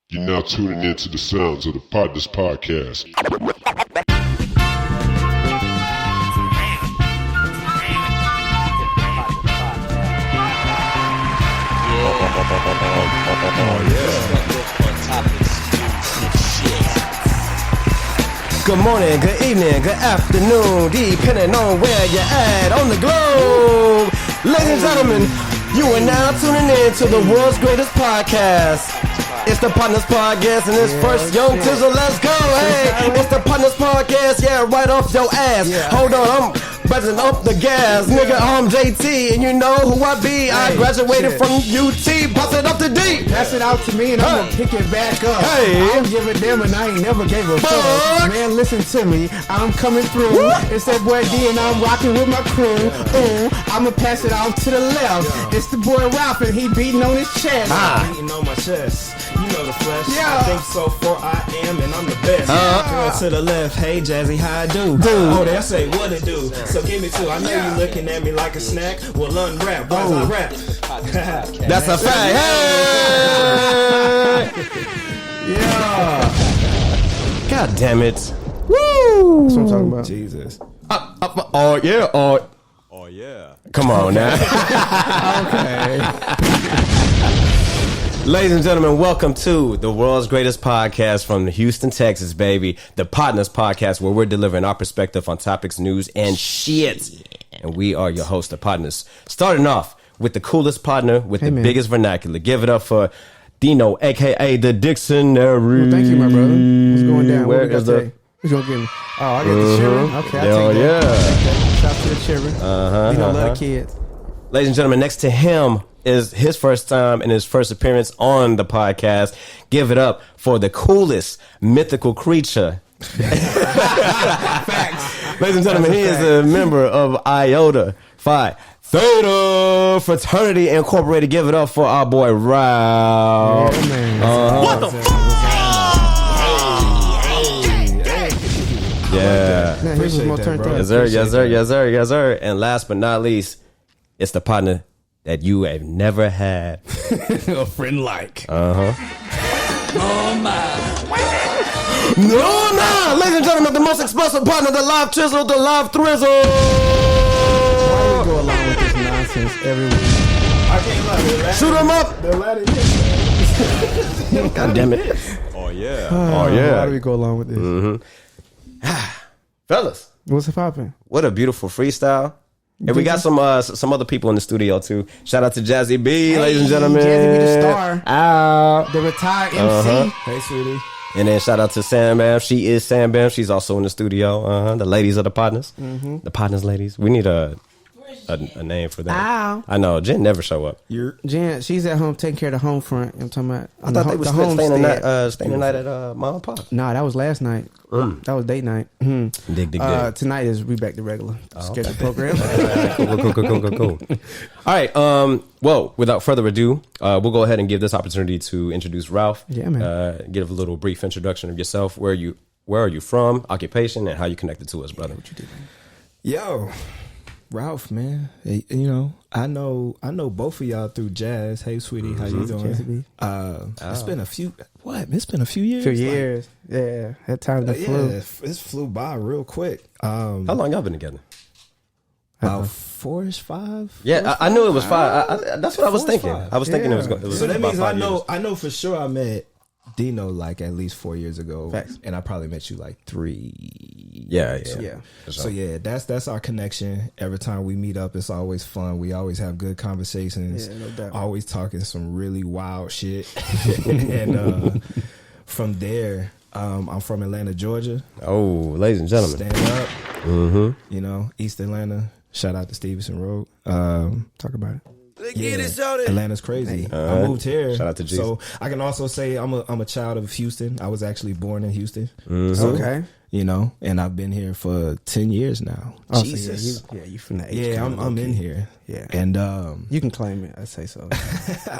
You're now tuning into the sounds of the Potnas podcast. Good morning, good evening, good afternoon, depending on where you're at on the globe. Ladies and gentlemen, you are now tuning in to the world's greatest podcast. It's the Potnas podcast, and it's first Young Tizzle. Let's go, hey! It's the Potnas podcast, yeah, right off your ass. Hold on, I'm buzzing up the gas, nigga. I'm JT, and you know who I be. I graduated from UT. Pass it up to D. Pass it out to me, and I'm gonna pick it back up. Hey. I don't give a damn, and I ain't never gave a fuck. Man, listen to me, I'm coming through. It's that boy D, and I'm rocking with my crew. I'ma pass it off to the left. It's the boy Ralph, and he beating on his chest. Beating on my chest. You know the flesh. Yeah. I think so, for I am, and I'm the best. Girl to the left, hey Jazzy, how I do? Oh, they say what it do. So give me two. I know you looking at me like a snack. Well, unwrap, boys, I rap. That's a fact. Hey! Yeah. God damn it. Woo! That's what I'm talking about. Jesus. Oh, yeah. Oh yeah. Come on now. Okay. Ladies and gentlemen, welcome to the world's greatest podcast from Houston, Texas, baby. The Potnas podcast, where we're delivering our perspective on topics, news, and shit. And we are your host, the Potnas. Starting off with the coolest partner with the biggest vernacular. Give it up for Dino, a.k.a. the Dictionary. Well, thank you, my brother. What's going down? Where what we got is the... today? Who's gonna give me? Oh, I got the children. Okay, Hell I'll take that. yeah. Shout out to the children. You know, love kids. Ladies and gentlemen, next to him is his first time and his first appearance on the podcast. Give it up for the coolest mythical creature. Facts. Ladies and gentlemen, he is a member of Iota Phi Theta Fraternity Incorporated. Give it up for our boy Ralph. Yeah, man. What the fuck? Yeah. Man, here's more turned up. Yes, sir. Yes, sir. Yes, sir. Yes, sir. And last but not least, it's the partner that you have never had. A friend like. No, ladies and gentlemen, the most explosive partner, the live chisel, the live thrizzle. Why do we go along with this nonsense every week? I can't lie. Shoot him up. They're letting God damn it. Oh yeah. Oh, yeah. Why do we go along with this? Fellas, What's popping? what a beautiful freestyle. And we got some other people in the studio too. Shout out to Jazzy B, ladies and gentlemen. Jazzy B, the star. Ow. The retired MC. Hey, sweetie. And then shout out to Sam Bam. She is Sam Bam. She's also in the studio. The ladies of the Potnas. The Potnas ladies. We need a name for them. Ow. I know. Jen never show up. Jen, she's at home taking care of the home front. I'm talking about. I thought they was staying the night at Mom and Pop. Nah, that was last night. That was date night. Dig. Tonight is we back to regular scheduled program. Cool. All right. Well, without further ado, we'll go ahead and give this opportunity to introduce Ralph. Yeah, man. Give a little brief introduction of yourself. Where are you from? Occupation and how you connected to us, brother. What you do? Yo, Ralph, man. Hey, you know, I know both of y'all through jazz. Hey, sweetie, how you doing? It's been a few. What? It's been a few years. Yeah. That time that flew. Yeah, it flew by real quick. How long y'all been together? About 4-ish, 5. Yeah, I knew it was 5. That's what I was thinking. I was thinking it was. So that about means 5 years. I know for sure I met Dino like at least 4 years ago. Facts. And I probably met you like 3. Yeah. So yeah, that's our connection. Every time we meet up, it's always fun. We always have good conversations. Yeah, no doubt. Always talking some really wild shit. And from there, I'm from Atlanta, Georgia. Oh, ladies and gentlemen, Stand up. You know, East Atlanta. Shout out to Stevenson Road. Talk about it. Yeah, Atlanta's crazy. I moved here. Shout out to Jesus. So I can also say I'm a child of Houston. I was actually born in Houston. Okay. and I've been here for 10 years now. Oh, Jesus. So you from the H. Yeah, I'm in here. Yeah. And you can claim it, I'd say so.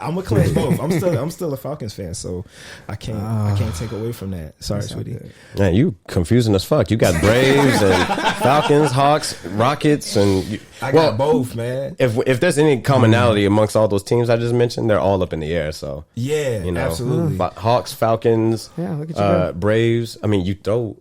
I'm gonna claim both. I'm still a Falcons fan, so I can't take away from that. Sorry, sweetie. Man, you confusing as fuck. You got Braves and Falcons, Hawks, Rockets, and I got both, man. If there's any commonality amongst all those teams I just mentioned, they're all up in the air. So yeah, absolutely. But Hawks, Falcons, look at you, Braves. I mean, you throw.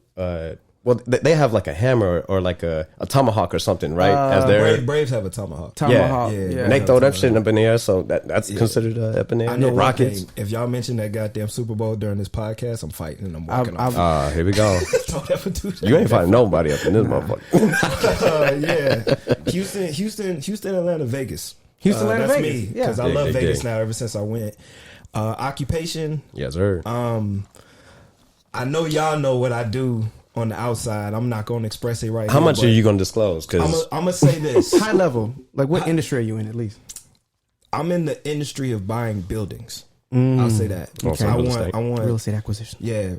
Well, they have like a hammer or like a tomahawk or something, right? As their Braves have a tomahawk. Yeah. And they throw that shit up in the air, so that's considered up in the air. I know Rockets. If y'all mention that goddamn Super Bowl during this podcast, I'm fighting and I'm walking off. Here we go. Don't ever do that. You ain't fighting nobody up in this motherfucker. Yeah, Houston, Atlanta, Vegas. Houston, Atlanta, that's Vegas. me because I Dig, love dig, Vegas dig. now. Ever since I went, occupation. Yes, sir. I know y'all know what I do on the outside. I'm not going to express it right How here, much but are you going to disclose? Because I'm gonna say this. High level. Like, what industry are you in, at least? I'm in the industry of buying buildings. I'll say that. Okay. I Real estate. want Real estate acquisition. yeah,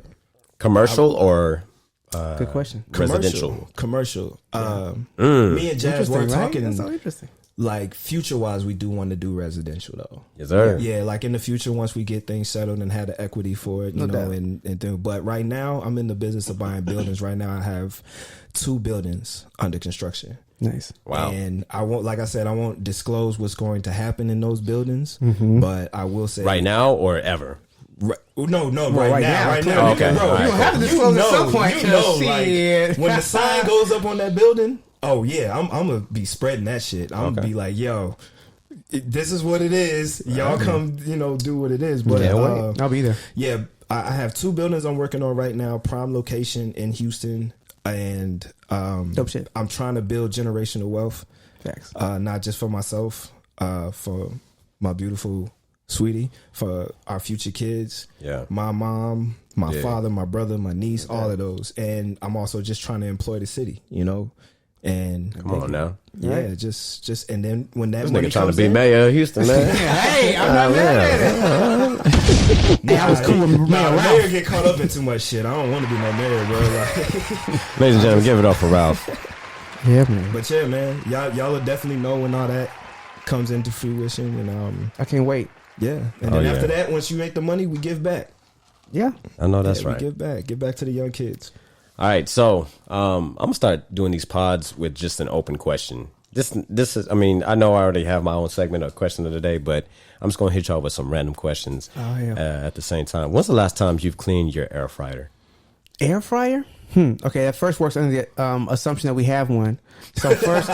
commercial or Good question. residential? commercial. Me and Jazz were Interesting, right? talking That's so interesting. like future wise. We do want to do residential though. Yes, sir. Yeah, like in the future, once we get things settled and have the equity for it, you No know, doubt. and do. But right now, I'm in the business of buying buildings. Right now, I have 2 buildings under construction. Nice. Wow. And I won't, like I said, I won't disclose what's going to happen in those buildings, but I will say Right now or ever? No, right right now, now. okay. Bro, All right, You don't have to disclose at some point. you know, Shit. like, when the sign goes up on that building, oh yeah, I'm gonna be spreading that shit. I'm gonna be like, yo, this is what it is. Y'all come, do what it is. But I'll be there. yeah, I have 2 buildings I'm working on right now. Prime location in Houston, and Dope shit. I'm trying to build generational wealth, Facts. not just for myself, for my beautiful sweetie, for our future kids, my mom, my father, my brother, my niece, all of those. And I'm also just trying to employ the city, and Come on now. yeah, just and then when that This money nigga trying to comes be in, mayor of Houston, man. Hey, I'm not mad at it. Hey, I was cool with Mayor Nah, Ralph. mayor get caught up in too much shit. I don't want to be no mayor, bro. Like, Ladies and gentlemen, give it up for Ralph. Yeah, man. but yeah, man, y'all will definitely know when all that comes into fruition, and I can't wait. yeah, and then after that, once you make the money, we give back. Yeah. I know that's Yeah, right. We give back to the young kids. All right, so I'm gonna start doing these pods with just an open question. This is, I mean, I know I already have my own segment of question of the day, but I'm just gonna hit y'all with some random questions at the same time. When's the last time you've cleaned your air fryer? Air fryer? Okay, that first works under the assumption that we have one. So first,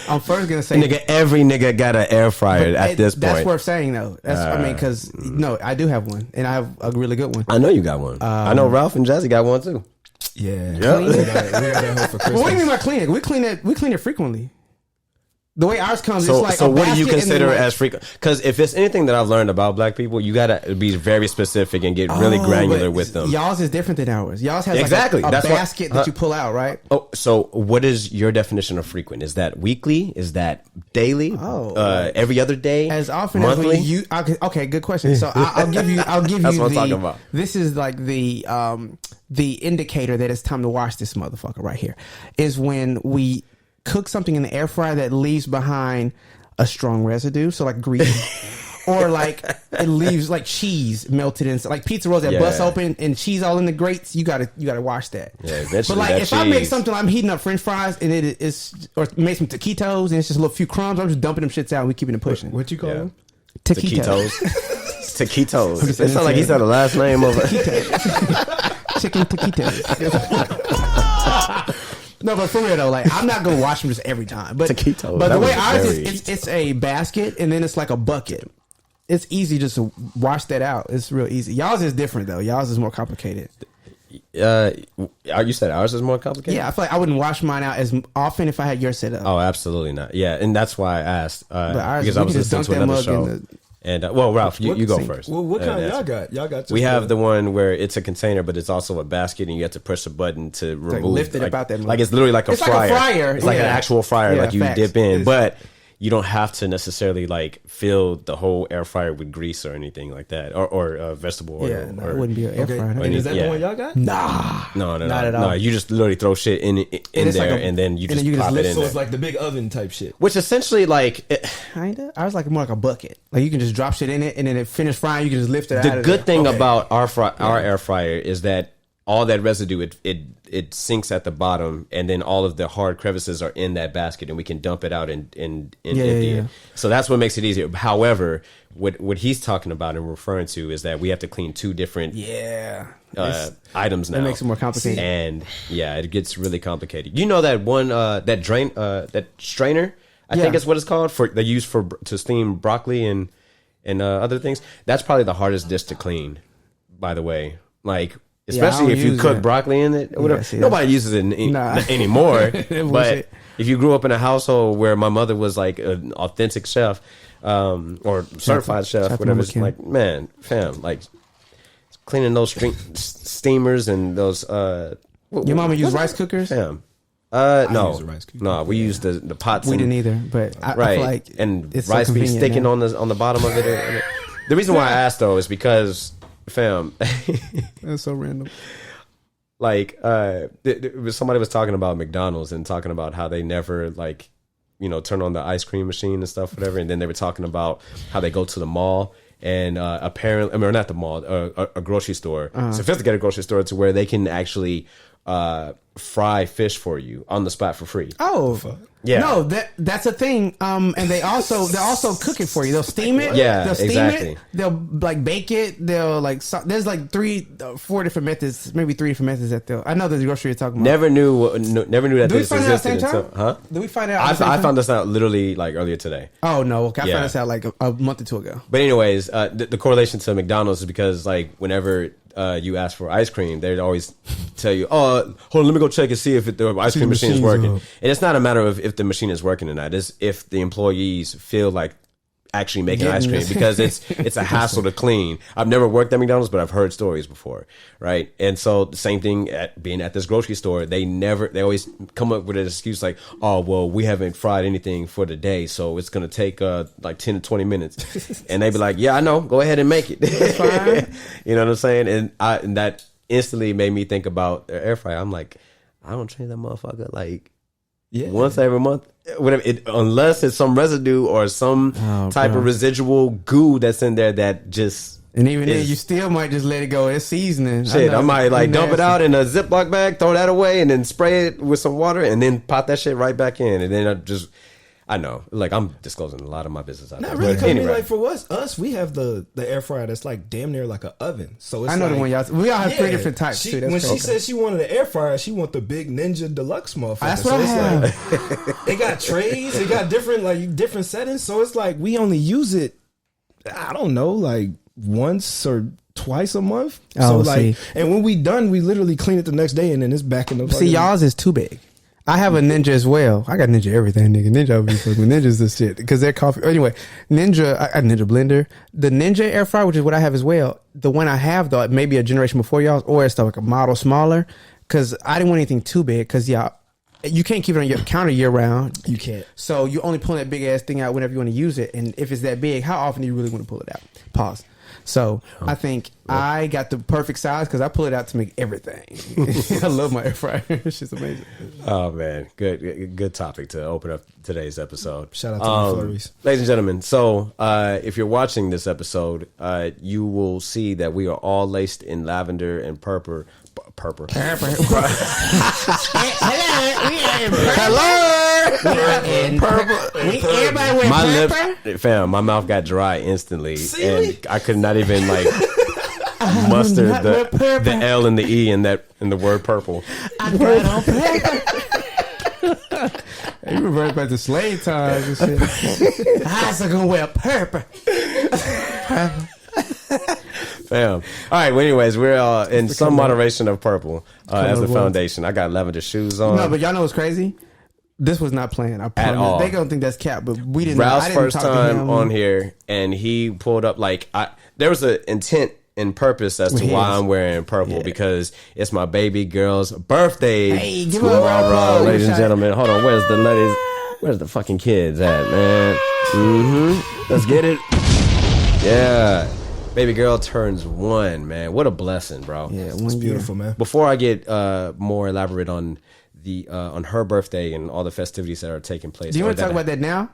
I'm first gonna say, Every nigga got an air fryer at this point. That's worth saying though. That's because no, I do have one, and I have a really good one. I know you got one. I know Ralph and Jazzy got one too. Yeah, Yep. we got that hope for Christmas. Well, what do you mean by clean it? We clean it frequently. The way ours comes, So, it's like so a what do you basket and consider then, like, as frequent? Because if it's anything that I've learned about black people, you gotta be very specific and get really granular but with them. Y'all's is different than ours. Y'all's has Exactly. like a That's what- basket that you pull out, right? Oh, so what is your definition of frequent? Is that weekly? Is that daily? Every other day? As often monthly? as okay, good question. So I'll give you That's what I'm talking about. This is like the indicator that it's time to wash this motherfucker right here. Is when we cook something in the air fryer that leaves behind a strong residue, so like grease, or like it leaves like cheese melted in, like pizza rolls that bust open and cheese all in the grates. You gotta wash that. Yeah, eventually but like that if I make cheese- something, I'm heating up French fries and it is, or make some taquitos and it's just a little few crumbs. I'm just dumping them shits out. And we keeping it pushing. What you call them? Taquitos. Taquitos. It sounds like he said the last name of it. Chicken taquitos. No, but for real though, like I'm not gonna wash them just every time. But Taquitos, but that the way was ours very- is, it's a basket and then it's like a bucket. It's easy just to wash that out. It's real easy. Y'all's is different though. Y'all's is more complicated. You said ours is more complicated? Yeah, I feel like I wouldn't wash mine out as often if I had yours set up. Oh, absolutely not. Yeah, and that's why I asked. ours, because we I was can just listening to dunk that another mug show. in And well, Ralph, you go first. Well, what kind y'all got? Y'all got. We have the one where it's a container, but it's also a basket, and you have to push a button to remove. lift it about that mug. Like it's literally like a It's like fryer. a fryer, It's like an yeah. actual fryer, Yeah, like you facts. dip in. But you don't have to necessarily like fill the whole air fryer with grease or anything like that, or vegetable oil. Yeah, no, it wouldn't be an air fryer. And is that the one y'all got? Nah, No, not at all. No, you just literally throw shit in there, like and then you just pop it in So there. it's like the big oven type shit. Which essentially, like, Kinda. I was like more like a bucket. Like you can just drop shit in it, and then it finished frying. You can just lift it out. the of good there. thing about our air fryer is that all that residue it sinks at the bottom, and then all of the hard crevices are in that basket, and we can dump it out and empty it. So that's what makes it easier. However, what he's talking about and referring to is that we have to clean two different items now. That makes it more complicated. And yeah, it gets really complicated. You know that one that strainer, I think is what it's called, they use to steam broccoli and other things. That's probably the hardest dish to clean, by the way. Like, especially if you cook broccoli in it or whatever. Nobody uses it anymore. But if you grew up in a household where my mother was like an authentic chef, or certified chef, whatever, it's like, man, fam, like cleaning those steamers and those. Your mama used rice cookers? Fam. use a rice cooker. No, we used the pots. We didn't either, but I feel like and it's rice so be convenient sticking now. on the bottom of it. The reason why I asked though is because, fam, That's so random. like somebody was talking about McDonald's and talking about how they never like, turn on the ice cream machine and stuff, whatever. And then they were talking about how they go to the mall and apparently, I mean, not the mall, a grocery store, sophisticated grocery store, to where they can actually fry fish for you on the spot for free. Oh, yeah. No, that's a thing. And they'll also cook it for you. They'll steam it. Yeah, they'll steam exactly. it. They'll like bake it. They'll like there's like 4 different methods, maybe 3 different methods that they'll. I know there's a grocery you're talking about. Never knew that Did we this find out at the existed same time? until, huh? Did we find out? I found this out literally like earlier today. Oh no! Okay, I Yeah. found this out like a month or two ago. But anyways, the correlation to McDonald's is because like whenever you ask for ice cream, they'd always tell you, "Oh, hold on, let me go check and see if the ice cream machine is working." And it's not a matter of if the machine is working or not; it's if the employees feel like actually making ice cream, because it's a hassle to clean. I've never worked at McDonald's, but I've heard stories before, right? And so the same thing being at this grocery store, they always come up with an excuse like, "Oh, well, we haven't fried anything for the day, so it's gonna take like 10 to 20 minutes," and they be like, "Yeah, I know, go ahead and make it." That's fine. You know what I'm saying? And that instantly made me think about the air fryer. I'm like, I don't change that motherfucker like once every month, whatever. Unless it's some residue or some type of residual goo that's in there that just. And even then, you still might just let it go. It's seasoning. Shit, I might like dump it out in a Ziploc bag, throw that away, and then spray it with some water, and then pop that shit right back in, and then I know, like I'm disclosing a lot of my business out there. Not really, But because anyway. like for us, we have the air fryer that's like damn near like an oven. So it's I know like, the one y'all. We all have 3 different types She, too. That's when crazy. she said she wanted an air fryer, she want the big Ninja Deluxe motherfucker. That's so what I it's have. like it got trays, it got different settings. So it's like we only use it, I don't know, like once or twice a month. Oh, so like, see. and when we done, we literally clean it the next day, and then it's back in the. See, y'all's is too big. I have a Ninja as well. I got Ninja everything, nigga. Ninja be fucking Ninja's this shit because they're coffee. Anyway, Ninja, I got Ninja blender, the Ninja air fryer, which is what I have as well. The one I have though, maybe a generation before y'all, or it's like a model smaller, because I didn't want anything too big. Because you can't keep it on your counter year round. You can't. So you only pull that big ass thing out whenever you want to use it. And if it's that big, how often do you really want to pull it out? Pause. So I think I got the perfect size because I pull it out to make everything. I love my air fryer. It's just amazing. Oh man, good topic to open up today's episode. Shout out to the flurries. Ladies and gentlemen. So if you're watching this episode, you will see that we are all laced in lavender and purple. Everybody My wear lips, fam, my mouth got dry instantly, and I could not even like muster the L and the E in the word purple. I got on purple. You revert back to slave times and shit. How's it gonna wear purple? Fam. All right. Well, anyways, we're in some moderation of purple as the foundation. I got lavender shoes on. No, but y'all know what's crazy? This was not planned. I promise. all. They gonna think that's cap, but we didn't. Ralph's I didn't first talk to time him. on here, and he pulled up like there was an intent and purpose as to why I'm wearing purple because it's my baby girl's birthday. Hey, give her a round of applause. ladies and gentlemen. Hold on, where's the ladies? Where's the fucking kids at, man? Let's get it. Yeah. Baby girl turns 1, man. What a blessing, bro. Yeah, it's beautiful, man. Before I get more elaborate on the on her birthday and all the festivities that are taking place. Do you want to talk about that now?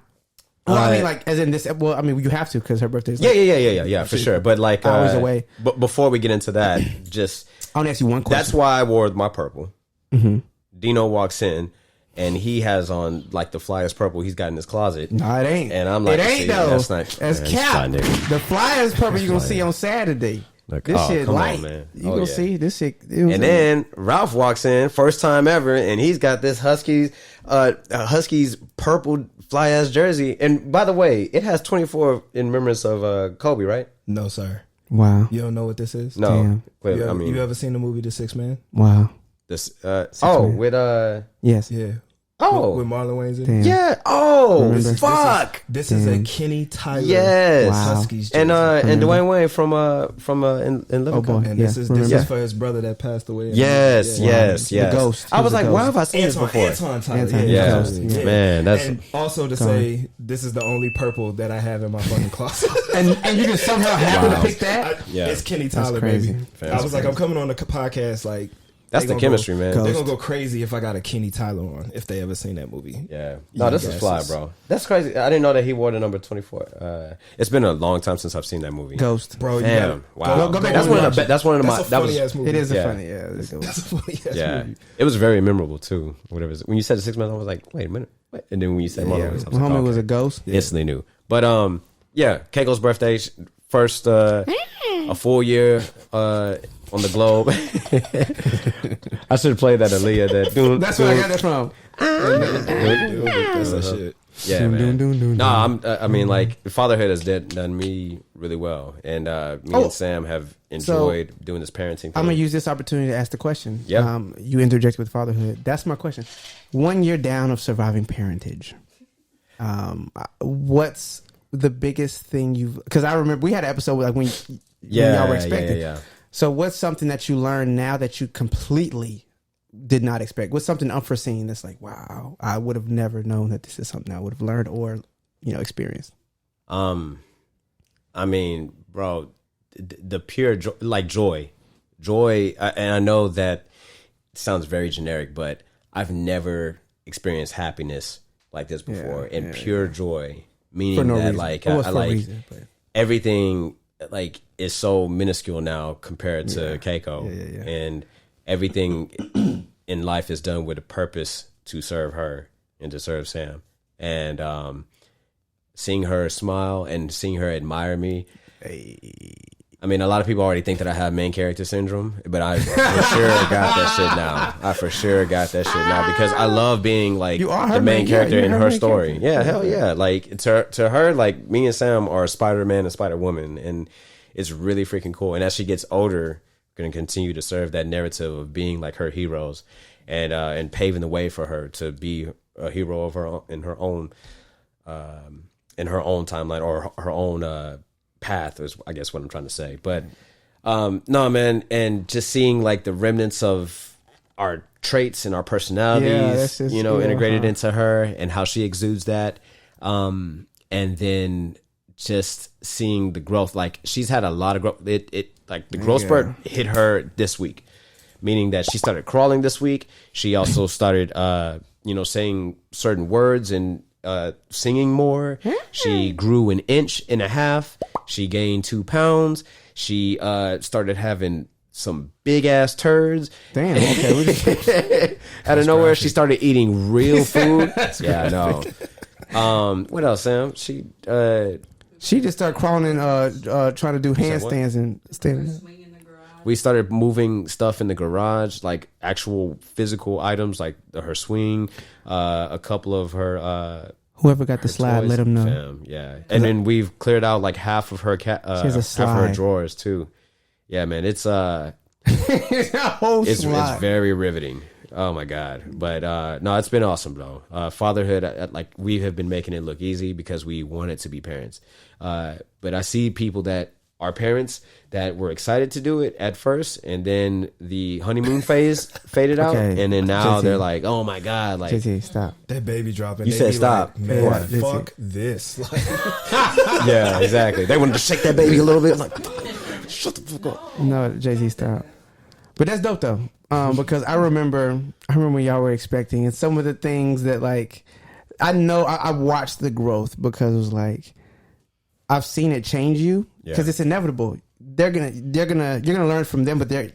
Well, I mean, like, as in this. Well, I mean, you have to because her birthday is. Like, yeah, for sure. But like, I was away. But before we get into that, just I want to ask you one question. That's why I wore my purple. Dino walks in. And he has on like the flyers purple he's got in his closet. No, it ain't. And I'm like, it ain't though. That's cap. The flyers purple you gonna see on Saturday. Like, this shit light. On, man. You gonna see this shit. And then Ralph walks in, first time ever, and he's got this Huskies purple fly ass jersey. And by the way, it has 24 in remembrance of Kobe, right? No, sir. Wow. You don't know what this is? No. Wait, you ever seen the movie The Sixth Man? Wow. This with yes. Yeah. Oh, with Marlon Wayans in it? Yeah. Oh, fuck. This is a Kenny Tyler. Yes. Wow. Huskies jersey. And Dwayne Wayne from in Living Oh, boy. And Yeah, this is for his brother that passed away. Yes. The Ghost. I was like, where have I seen this before? Antoine Tyler. Antoine, Yeah. Ghost. Yeah. Man, that's And also to say, this is the only purple that I have in my fucking closet. and you just somehow happen to pick that. Yeah. It's Kenny Tyler, crazy. baby. I was like, I'm coming on the podcast like. that's the chemistry, man. They're gonna go crazy if I got a Kenny Tyler on, if they ever seen that movie. Yeah. No, this is fly, bro. That's crazy. I didn't know that he wore the number 24. It's been a long time since I've seen that movie. Ghost. Bro, you Damn. gotta, Wow. Go back that's and one of watch the it. that's one of my That's a that was funny ass movie. It is a Yeah. funny. Yeah. That's a funny ass yeah. movie. It was very memorable too. Whatever. When you said the 6 months, I was like, wait a minute. Wait. And then when you said Marlon Wayans, I was My like, homie okay. was a ghost. Instantly knew. But yeah, Keiko's birthday, first a full year on the globe. I should have played that Aaliyah. That's where I got that from. That's that shit. Yeah, man. No, I mean, like, fatherhood has done me really well, and me and Sam have enjoyed doing this parenting thing. I'm gonna use this opportunity to ask the question. Yeah. You interject with fatherhood. That's my question. 1 year down of surviving parentage, what's the biggest thing you've? Because I remember we had an episode like when y'all were expecting. Yeah. So what's something that you learned now that you completely did not expect? What's something unforeseen that's like, wow, I would have never known that this is something I would have learned or, experienced? I mean, bro, the pure joy, and I know that sounds very generic, but I've never experienced happiness like this before, and pure joy, meaning For no that reason. like Well, I for a like reason, but- everything like is so minuscule now compared to Keiko, and everything in life is done with a purpose to serve her and to serve Sam, and seeing her smile and seeing her admire me. I mean, a lot of people already think that I have main character syndrome, but I for sure got that shit now. I for sure got that shit now because I love being like the main character in her story. Yeah, hell yeah. Like to her, like me and Sam are Spider-Man and Spider-Woman, and it's really freaking cool. And as she gets older, going to continue to serve that narrative of being like her heroes and paving the way for her to be a hero of her own, in her own timeline or her own path is I guess what I'm trying to say. But no, man, and just seeing like the remnants of our traits and our personalities, integrated into her and how she exudes that, and then just seeing the growth. Like she's had a lot of growth. It like the growth spurt hit her this week, meaning that she started crawling this week. She also started saying certain words and singing more. She grew 1.5 inches. She gained 2 pounds. She started having some big ass turds. Damn. Okay. Out of nowhere, she started eating real food. Yeah, I know. What else, Sam? She just started crawling and trying to do handstands and standing. We started moving stuff in the garage, like actual physical items, like her swing, a couple of her. Whoever got the slide, toys. let them know. Yeah, and then we've cleared out like half of her half of her drawers too. Yeah, man, it's it's very riveting. Oh my god! But no, it's been awesome though. Fatherhood, like we have been making it look easy because we wanted to be parents. But I see people that our parents that were excited to do it at first, and then the honeymoon phase faded out, and then now JT. they're like, "Oh my god!" Like, JT, stop. That baby dropping. You said stop. Like, man, What? fuck this. Like, yeah, exactly. They wanted to shake that baby a little bit. Like, shut the fuck up. No, JT, stop. But that's dope though, because I remember when y'all were expecting, and some of the things that like, I know I watched the growth because it was like, I've seen it change you because it's inevitable. You're gonna learn from them, but they're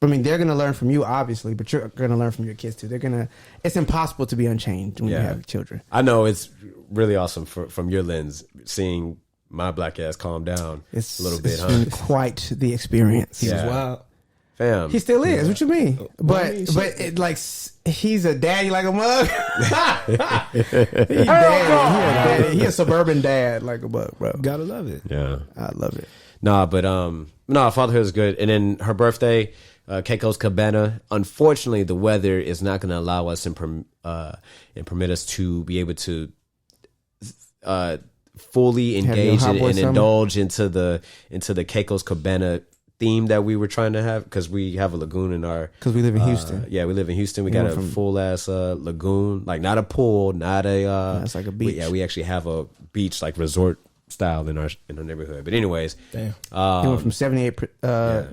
gonna learn from you obviously, but you're gonna learn from your kids too. It's impossible to be unchanged when you have children. I know it's really awesome from your lens seeing my black ass calm down a little bit. It's been quite the experience. he was wild. Fam. He still is. What you mean? But it, like, he's a daddy like a mug. He a suburban dad like a mug, bro. Gotta love it. Yeah, I love it. Fatherhood is good. And then her birthday, Keiko's Cabana. Unfortunately, the weather is not going to allow us and permit us to be able to fully engage and indulge into the Keiko's Cabana theme that we were trying to have, because we have a lagoon in our, because we live in Houston. we live in Houston. We got a full ass lagoon, like not a pool, not a it's like a beach. we actually have a beach, like resort style in our neighborhood. But anyways, He went from 78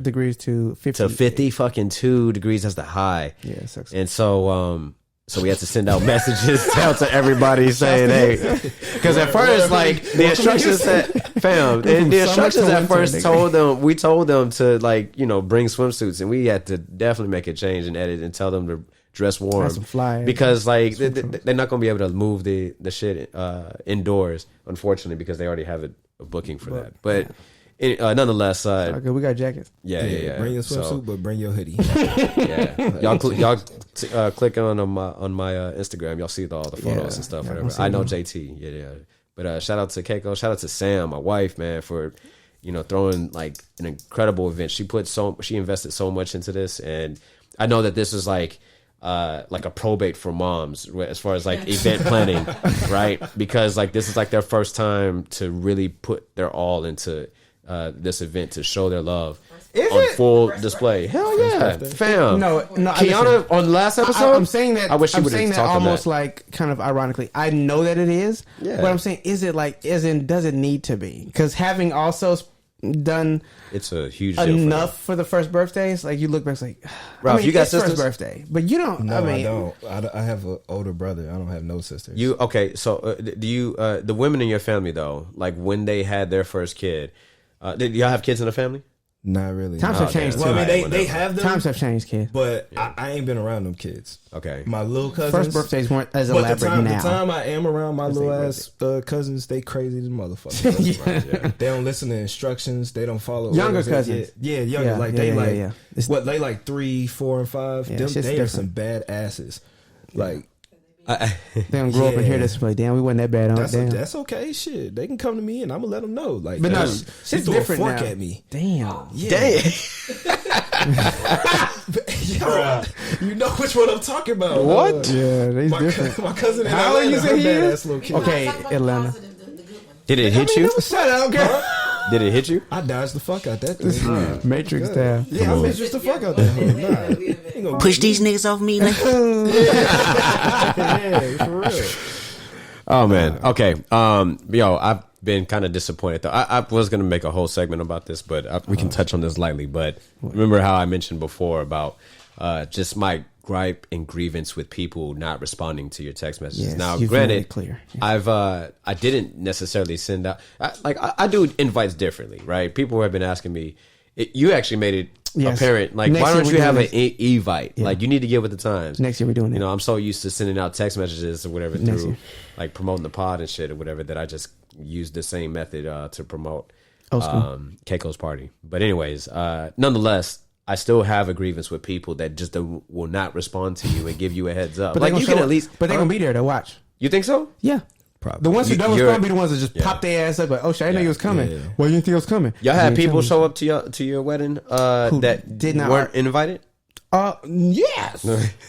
degrees to 50. to 50 fucking 2 degrees. That's the high. Yeah, it sucks. And so we had to send out messages out to everybody saying, "Hey," because at first, like, the instructions said, "Fam," and the instructions at first told them to, like, you know, bring swimsuits, and we had to definitely make a change and edit and tell them to dress warm, some flyers, because like they're not gonna be able to move the shit indoors, unfortunately, because they already have a booking for that. But nonetheless, okay, we got jackets. Yeah. Bring your swimsuit, but bring your hoodie. Y'all click on my Instagram. Y'all see all the photos and stuff. Whatever. I know JT. Yeah. But shout out to Keiko. Shout out to Sam, my wife, man, for throwing like an incredible event. She invested so much into this, and I know that this is like a probate for moms as far as like event planning, right? Because like this is like their first time to really put their all into this event to show their love on full display. Hell yeah, fam. No. Kiana on the last episode. I'm saying that. I wish I'm saying that almost like kind of ironically. I know that it is, but I'm saying, is it like? Does it need to be? Because having also done, it's a huge deal enough for the first birthdays. Like you look back, it's like, Ralph, you got sisters? First birthday, but you don't. No, I don't. I have an older brother. I don't have no sisters. So do you? The women in your family though, like when they had their first kid, did y'all have kids in the family? Not really. Times have changed. Well, I mean, they have them. Times have changed, kid. But I ain't been around them kids. Okay. My little cousins. First birthdays weren't as elaborate now. The time I am around my little ass cousins, they crazy as motherfuckers. They don't listen to instructions. They don't follow. Younger cousins. Younger. They like 3, 4, and 5. Yeah, They are some bad asses. Like. They don't grow up and hear this. Like, damn, we wasn't that bad on it. That's okay. Shit, they can come to me and I'm gonna let them know. Like, but no, she it's threw different a fork now. at me. Damn. Yeah. Damn. Yo, you know which one I'm talking about. What? Yeah, they's different. My cousin in How old Atlanta, you say her he is? badass little kid. Okay, Atlanta. Did it hit you? Shut up, girl. Did it hit you? I dodged the fuck out that thing. Matrix style. Yeah, I matrixed the fuck out that. Nah, push these niggas off me. Like. yeah, for real. Oh man. Okay. I've been kind of disappointed though. I was gonna make a whole segment about this, but we can touch on this lightly. But remember how I mentioned before about just my gripe and grievance with people not responding to your text messages. Yes, now, you've granted, made it clear. Yeah. I didn't necessarily send out. I do invites differently, right? People have been asking me. You actually made it apparent. Like, Next why don't year you we're have an doing evite? Yeah. Like, you need to get with the times. Next year we're doing it. I'm so used to sending out text messages or whatever Next through year. like promoting the pod and shit or whatever that I just use the same method to promote Old school. Keiko's party. But anyways, nonetheless, I still have a grievance with people that just will not respond to you and give you a heads up. But like, you can at least. But they're gonna be there to watch. You think so? Yeah. Probably. The ones who don't You're- respond be the ones that just pop their ass up like, oh shit, I didn't know you was coming. Yeah. Well, you didn't think it was coming. Y'all You had didn't people tell me. show up to your wedding that did not- weren't invited? Yes.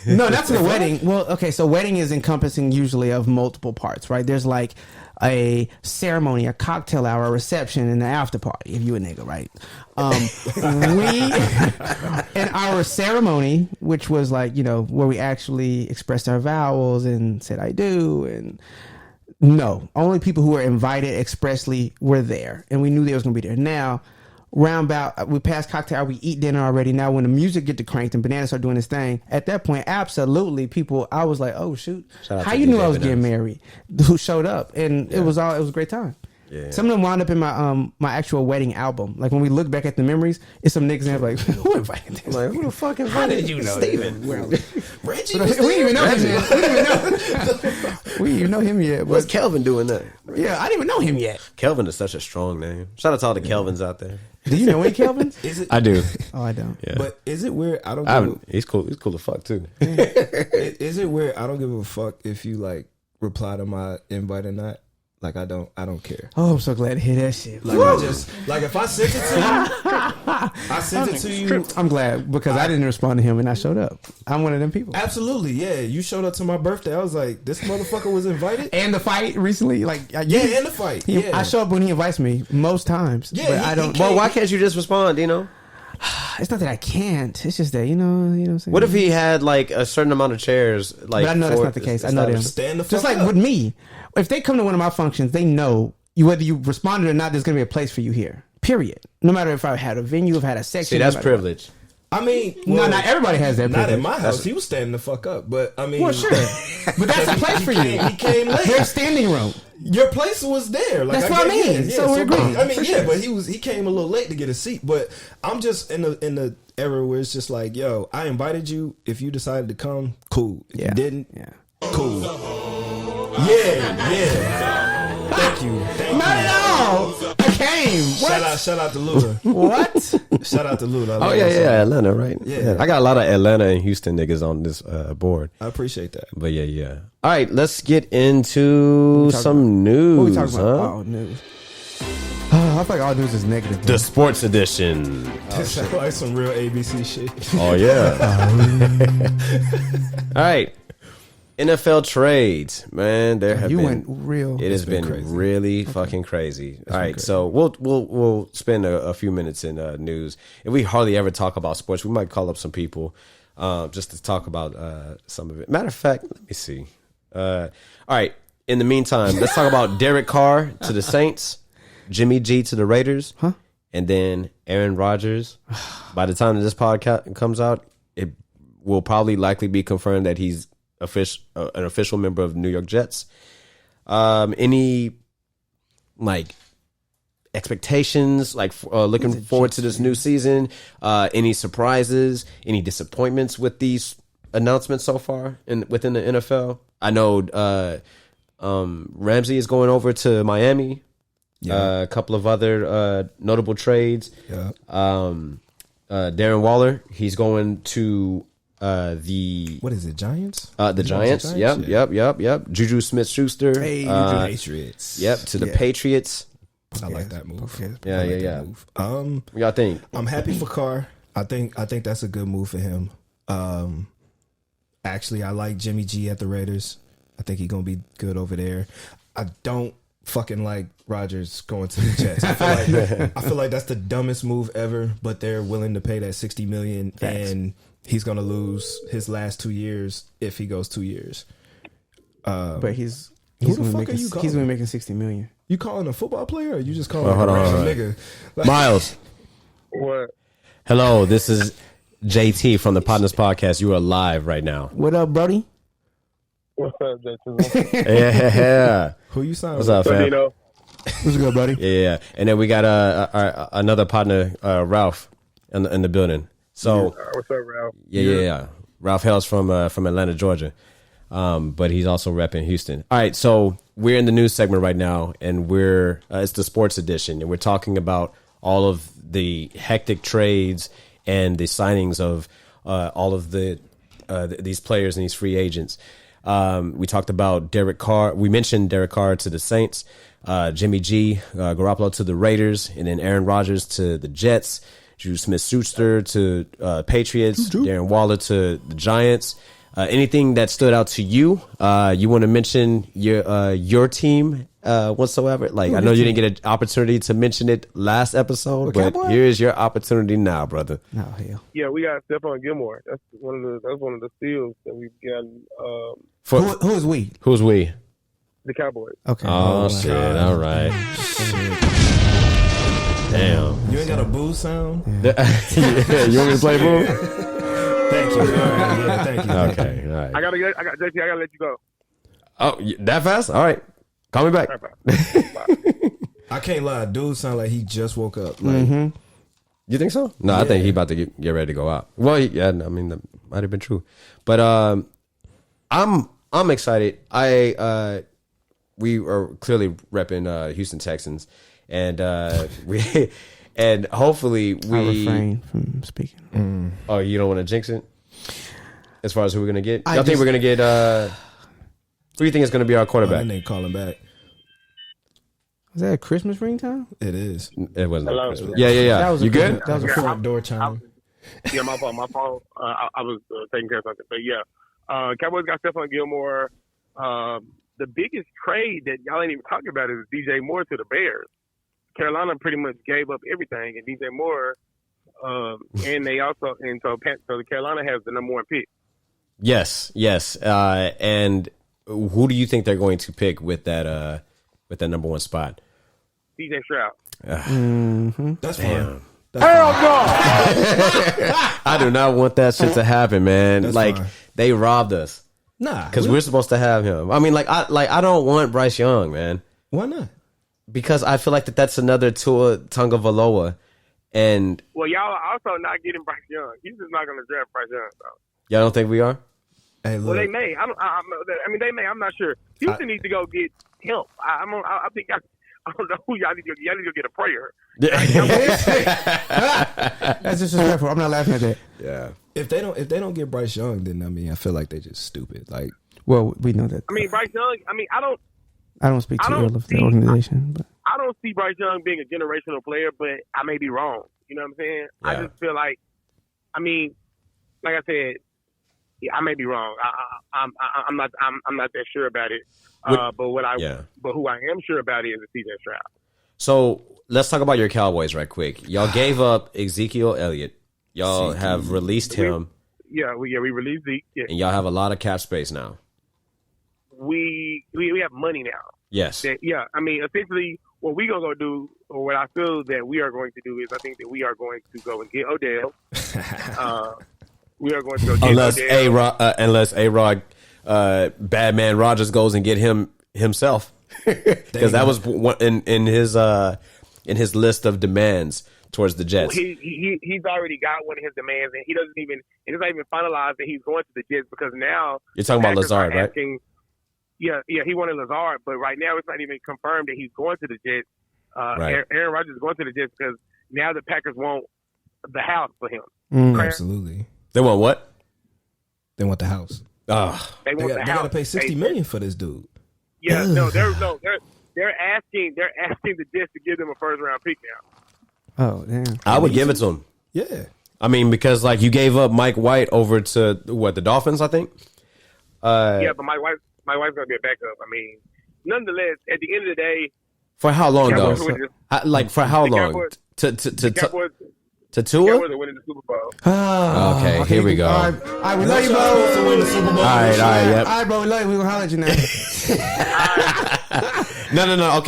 No, that's the wedding. Well, okay, so wedding is encompassing usually of multiple parts, right? There's like a ceremony, a cocktail hour, a reception, and an after party. If you a nigga, right? We in our ceremony, which was like, you know, where we actually expressed our vows and said I do, and no, only people who were invited expressly were there, and we knew they was gonna be there. Now, roundabout, we passed cocktail hour, we eat dinner already. Now when the music get to cranked and Banana start doing his thing, at that point, absolutely, people, I was like, oh shoot, how you knew I was getting married? Who showed up? And it was a great time. Yeah. Some of them wound up in my my actual wedding album. Like when we look back at the memories, it's some niggas in there like, who invited this? Like, who the fuck invited? How did you know Steven? Reggie? We didn't even know him yet. We didn't even know him yet. What's Kelvin doing that? Yeah, I didn't even know him yet. Kelvin is such a strong name. Shout out to all the Kelvins out there. Do you know any Kelvins? I do. Oh, I don't. Yeah. But is it weird? He's cool. He's cool as fuck too. Is it weird? I don't give a fuck if you like reply to my invite or not. Like I don't care. Oh, I'm so glad to hear that shit. Like I just like if I sent it to you, I sent it to you. I'm glad because I didn't respond to him and I showed up. I'm one of them people. Absolutely, yeah. You showed up to my birthday. I was like, this motherfucker was invited. And the fight recently, like and the fight. I show up when he invites me most times. Yeah, but I don't. Well, why can't you just respond? Dino? It's not that I can't. It's just that you know what I'm saying. What if he had like a certain amount of chairs? Like, but I know that's not the case. I know them. Stand the fuck just like up. with me, if they come to one of my functions, they know whether you responded or not. There's going to be a place for you here. Period. No matter if I had a venue, if I had a section. See, that's privilege. I mean, no, not everybody has that privilege. Not in my house. He was standing the fuck up, but I mean, well, sure, but that's a place for you. He came late. There's standing room. Your place was there. Like, that's what I mean. Yeah, so we agree. I mean, yeah, but he came a little late to get a seat. But I'm just in the era where it's just like, yo, I invited you. If you decided to come, cool. If you didn't, cool. Yeah. Thank you. Not at all. I came. What? Shout out to Luda. What? Shout out to Luda. Oh yeah, Atlanta, right? Yeah. I got a lot of Atlanta and Houston niggas on this board. I appreciate that. But yeah. All right, let's get into some news. What we talking about? Oh, news. I feel like all news is negative. The sports edition. This sounds like some real ABC shit. Oh yeah. All right. NFL trades, man. Went real. It has been crazy. Really fucking crazy. All right, so we'll spend a few minutes in news, and we hardly ever talk about sports. We might call up some people just to talk about some of it. Matter of fact, let me see. All right. In the meantime, let's talk about Derek Carr to the Saints, Jimmy G to the Raiders, and then Aaron Rodgers. By the time that this podcast comes out, it will probably likely be confirmed that he's an official member of the New York Jets. Any like expectations, like looking forward to this new season? Any surprises? Any disappointments with these announcements so far within the NFL? I know Ramsey is going over to Miami. A couple of other notable trades. Darren Waller, he's going to what is it, Giants? The Giants. Yep. Juju Smith-Schuster. Hey, Patriots. Yep, to the Patriots. I like that move. Yeah. What y'all think? I'm happy for Carr. I think that's a good move for him. Actually, I like Jimmy G at the Raiders. I think he's gonna be good over there. I don't fucking like Rodgers going to the Jets. I feel like that's the dumbest move ever. But they're willing to pay that $60 million, and he's gonna lose his last 2 years if he goes 2 years. But he's who the gonna fuck are you calling? He's been making $60 million. You calling a football player, or you just calling a random nigga? Like, Miles. What? Hello, this is JT from the Potnas podcast. You are live right now. What up, Brody? What's up, JT? Yeah. Who you signing? What's up, fam? What's good, buddy? Yeah. And then we got another partner, Ralph, in the building. So what's up, Ralph? Yeah. Ralph hails from Atlanta, Georgia, but he's also repping Houston. All right, so we're in the news segment right now, and it's the sports edition, and we're talking about all of the hectic trades and the signings of all of these players and these free agents. We talked about Derek Carr. We mentioned Derek Carr to the Saints, Jimmy G, Garoppolo to the Raiders, and then Aaron Rodgers to the Jets. Juju Smith-Schuster to Patriots, Darren Waller to the Giants. Anything that stood out to you? You want to mention your team whatsoever? Like, I know you didn't get an opportunity to mention it last episode, but here's your opportunity now, brother. No, hell. Yeah, we got Stephon Gilmore. That's one of the steals that we've gotten. Who is we? Who's we? The Cowboys. Okay. Oh, shit. All right. Damn. You ain't got a boo sound? Yeah, you want me to play boo? Thank you. All right, yeah, thank you. Okay, all right. I gotta let you go. Oh, that fast? All right. Call me back. I can't lie. Dude sound like he just woke up. Like, You think so? No, I think he about to get ready to go out. Well, yeah, I mean, that might have been true. But I'm excited. We are clearly repping Houston Texans, and and hopefully we I refrain from speaking. Oh, you don't want to jinx it? As far as who we're gonna get, y'all think we're gonna get? Who do you think is gonna be our quarterback? And they calling back. Was that a Christmas ringtone? It is. It wasn't. Hello? Yeah. That was You a good? That was a Front door chime. Yeah, my fault. I was taking care of something. But yeah, Cowboys got Stephon Gilmore. The biggest trade that y'all ain't even talking about is DJ Moore to the Bears. Carolina pretty much gave up everything, and DJ Moore, and they also, so the Carolina has the number 1 pick. Yes. And who do you think they're going to pick with that number 1 spot? DJ Stroud. That's fine. Hell no! I do not want that shit to happen, man. That's like fine. they robbed us. Nah, Because we're supposed to have him. I mean, I don't want Bryce Young, man. Why not? Because I feel like that's another Tua Tagovailoa, and Well, y'all are also not getting Bryce Young. He's just not going to draft Bryce Young, though. y'all don't think we are? Hey, look. Well, they may. I mean, they may. I'm not sure. Houston needs to go get help. I think I don't know who y'all need to. Y'all need to get a prayer. That's disrespectful. I'm not laughing at that. Yeah. If they don't get Bryce Young, then I mean, I feel like they just stupid. Like, Well, we know that. I mean, Bryce Young. I mean, I don't speak I too don't ill of the see- organization, but I don't see Bryce Young being a generational player, but I may be wrong. You know what I'm saying? Yeah. I just feel like, I mean, like I said, I may be wrong. I'm not that sure about it. But who I am sure about is the CJ Stroud. So let's talk about your Cowboys right quick. Y'all gave up Ezekiel Elliott. Y'all have released him. We released Zeke. Yeah. And y'all have a lot of cap space now. We have money now. Yes. I mean, essentially, what we gonna go do, or what I feel that we are going to do, is I think that we are going to go and get Odell. We are going to go get unless A-Rod, Badman Rogers goes and get him himself, because that was in his list of demands towards the Jets. Well, he's already got one of his demands, and it's not even finalized that he's going to the Jets, because now You're talking about Lazard, right? Yeah, he wanted Lazard, but right now it's not even confirmed that he's going to the Jets. Right. Aaron Rodgers is going to the Jets because now the Packers want the house for him. absolutely. They want what? They want the house. They want They the house. got to pay $60 million for this dude. Yeah, they're asking the Jets to give them a first round pick now. oh damn, I would give it to him. Yeah. I mean, because like you gave up Mike White over to the Dolphins, I think. Yeah, but my wife's gonna be a backup. I mean, nonetheless, at the end of the day, For how long though? Cowboys For how long? Cowboys- To Cowboys Tua? are winning the Super Bowl. Okay, here we go. All right, we love you, bro. To win the Super Bowl. All right, yep. All right, bro, we love you. We gonna holler at you now. No.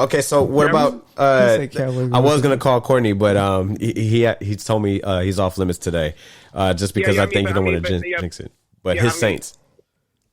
Okay. So what about? said Cowboys. I was gonna call Courtney, but he told me he's off limits today, just because I think he don't want to jinx it. But his Saints.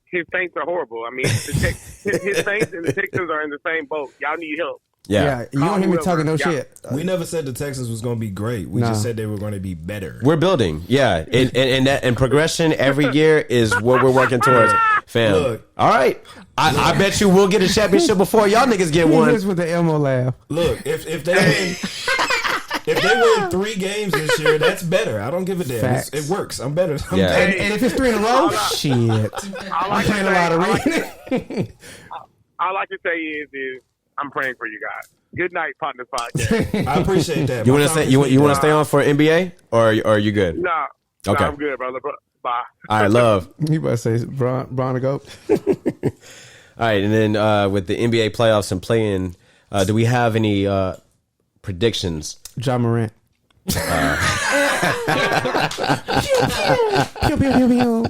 His Saints are horrible. I mean, his Saints and the Texans are in the same boat. Y'all need help. Yeah. You don't hear me talking no Yeah. shit. We never said the Texans was going to be great. We just said they were going to be better. We're building, yeah, and progression every year is what we're working towards, fam. Look. All right, I bet you we'll get a championship before y'all niggas get one. Here's with the Elmo laugh. Look, if they win 3 games this year, that's better. I don't give a damn. Facts. It works. I'm better. I'm Yeah. better. And if it's 3 in a row, shit. All I I'm can playing a say- lot of all I reading. all I can say is I'm praying for you guys. Good night, Potnas Podcast. I appreciate that. You want to stay? You want to stay on for NBA, or are you good? Nah, Okay. I'm good, brother. Bye. All right, love. You better say Bron to go. All right, and then with the NBA playoffs and play-in, do we have any predictions? Ja Morant. Pew, pew, pew, pew.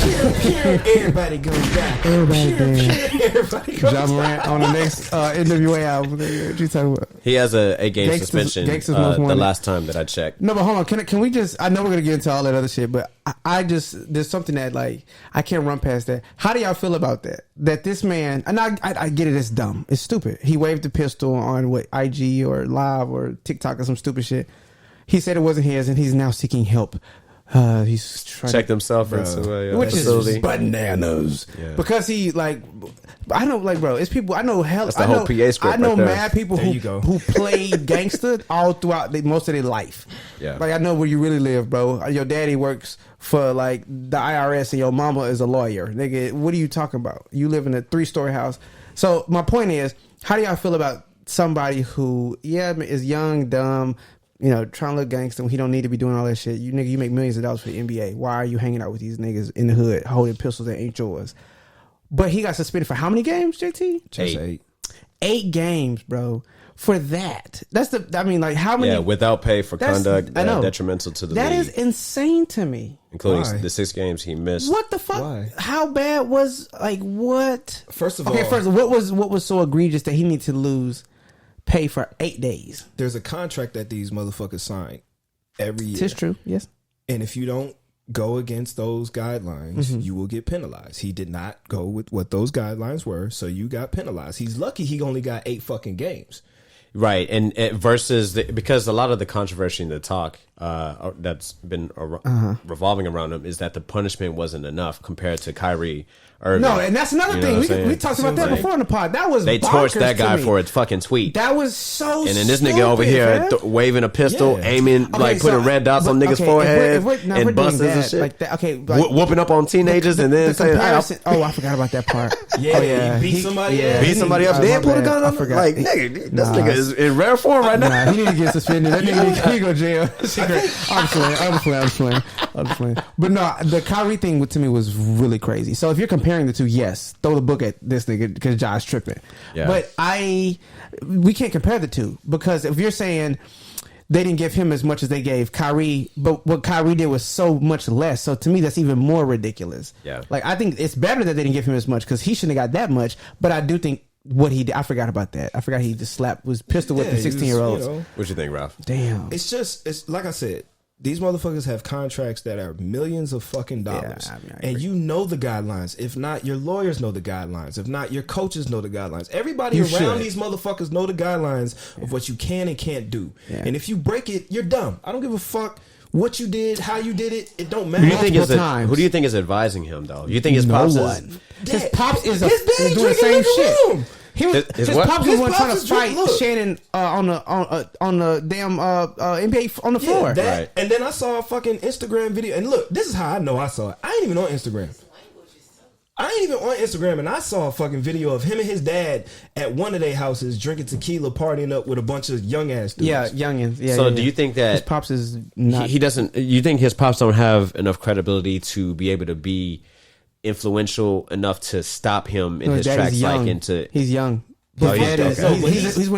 Everybody goes back. Everybody goes Ja Morant on the next NWA album. What you talking about? He has a game suspension the last time that I checked. No, but hold on. Can we just? I know we're gonna get into all that other shit, but I just there's something that like I can't run past that. How do y'all feel about that? That this man, and I get it. It's dumb. It's stupid. He waved the pistol on what IG or Live or TikTok or some stupid shit. He said it wasn't his, and he's now seeking help. He's trying checked himself into a which facility. Is bananas. Yeah. Because he like, I know, like, bro, it's people I know. That's the whole PA script. I know right mad people who played gangster all throughout most of their life. Yeah, like I know where you really live, bro. Your daddy works for like the IRS, and your mama is a lawyer. Nigga, what are you talking about? You live in a 3-story house. So my point is, how do y'all feel about somebody who is young, dumb? You know, trying to look gangster when he don't need to be doing all that shit. You nigga, you make millions of dollars for the NBA. Why are you hanging out with these niggas in the hood holding pistols that ain't yours? But he got suspended for how many games, JT? Just 8 games, bro. For that. That's I mean, like how many? Yeah, without pay for conduct detrimental to the league. That is insane to me. Including the 6 games he missed. What the fuck? Why? How bad was, like, what? First of all, what was so egregious that he needed to lose pay for 8 days? There's a contract that these motherfuckers sign every year. It's true, yes. And if you don't go against those guidelines, you will get penalized. He did not go with what those guidelines were, so you got penalized. He's lucky he only got 8 fucking games. Right, and versus because a lot of the controversy in the talk that's been revolving around him is that the punishment wasn't enough compared to Kyrie Irving. No, and that's another thing. We talked about that before in the pod. That was they torched that guy for a fucking tweet. That was so. And then this nigga over here waving a pistol, aiming putting red dots on niggas' forehead and busters and shit. Like that, whooping up on teenagers and then saying, "Oh, I forgot about that part." He beat somebody. Beat somebody up. Then put a gun on him. Like nigga, this nigga is in rare form right now. He need to get suspended. That nigga need to go to jail. I'm playing. But no, the Kyrie thing to me was really crazy. So if you're comparing the two, yes, throw the book at this nigga because Josh tripping. Yeah. But we can't compare the two because if you're saying they didn't give him as much as they gave Kyrie, but what Kyrie did was so much less. So to me, that's even more ridiculous. Yeah. Like I think it's better that they didn't give him as much because he shouldn't have got that much. But I do think what he did, I forgot about that. I forgot he just was pistol with the 16-year-olds. What you think, Ralph? Damn. It's like I said. These motherfuckers have contracts that are millions of fucking dollars. Yeah, and you know the guidelines. If not, your lawyers know the guidelines. If not, your coaches know the guidelines. Everybody around these motherfuckers know the guidelines of what you can and can't do. Yeah. And if you break it, you're dumb. I don't give a fuck what you did, how you did it. It don't matter. Who do you think is advising him, though? You think his pops is... His pops is doing the same shit. His pops was one trying to fight Shannon on the damn NBA on the floor. Right. And then I saw a fucking Instagram video. And look, this is how I know I saw it. I ain't even on Instagram. And I saw a fucking video of him and his dad at one of their houses drinking tequila, partying up with a bunch of young ass dudes. Yeah, youngins. Yeah. So do you think that his pops is not? He doesn't. You think his pops don't have enough credibility to be able to be influential enough to stop him in his tracks? He's young. He's one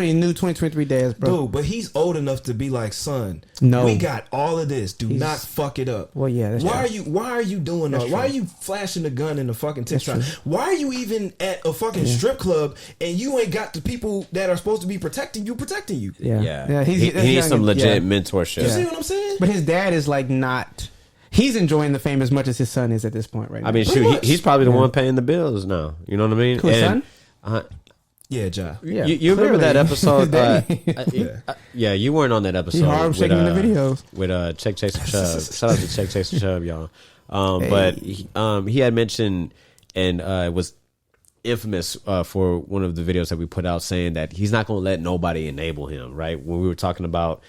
of your new 2023 dads, bro. Dude, but he's old enough to be like, son, no, we got all of this. Do not fuck it up. Well, yeah, that's true. Why are you doing that? Why are you flashing the gun in the fucking TikTok? Why are you even at a fucking strip club and you ain't got the people that are supposed to be protecting you? Yeah. He needs some legit mentorship. You see what I'm saying? But his dad is like not. He's enjoying the fame as much as his son is at this point right now. I mean, shoot, he's probably the one paying the bills now. You know what I mean? His son? Yeah, Ja. Yeah, you remember that episode? Yeah, you weren't on that episode. You hard shaking in the videos with Check Chaser Chubb. Shout out to Check Chaser Chubb, y'all. But he had mentioned and was infamous for one of the videos that we put out saying that he's not going to let nobody enable him. Right when we were talking about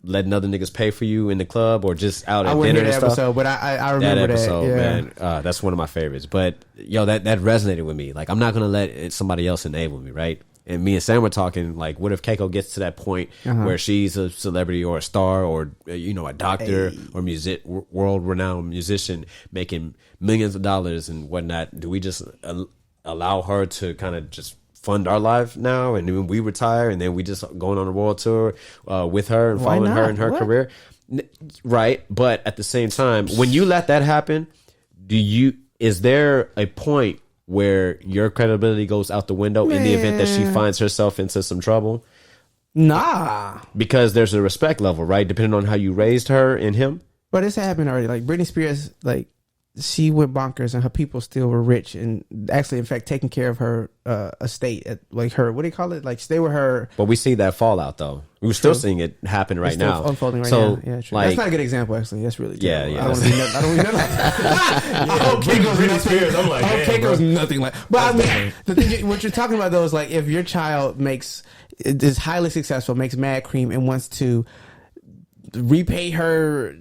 letting other niggas pay for you in the club or just out at I dinner wouldn't hear and that stuff. episode, but I remember that episode, yeah. man. That's one of my favorites. But yo, that resonated with me. Like, I'm not gonna let somebody else enable me, right? And me and Sam were talking, like, what if Keiko gets to that point where she's a celebrity or a star or, you know, a doctor or world-renowned musician making millions of dollars and whatnot? Do we just allow her to kind of just fund our life now, and then we retire, and then we just going on a world tour with her and following her in her career? Right. But at the same time, when you let that happen, is there a point where your credibility goes out the window in the event that she finds herself into some trouble? Nah. Because there's a respect level, right? Depending on how you raised her and him. But it's happened already. Like Britney Spears, like she went bonkers and her people still were rich and actually, in fact, taking care of her estate. Like her, what do you call it? Like they were her. But we see that fallout though. We're still seeing it happen right now. Unfolding right now. Yeah, true. Like, that's not a good example, actually. That's really terrible. Yeah. I don't really know. I hope Britney Spears. I'm like, Keiko's nothing like. But I mean, the thing, what you're talking about though is like if your child is highly successful, makes mad cream, and wants to repay her.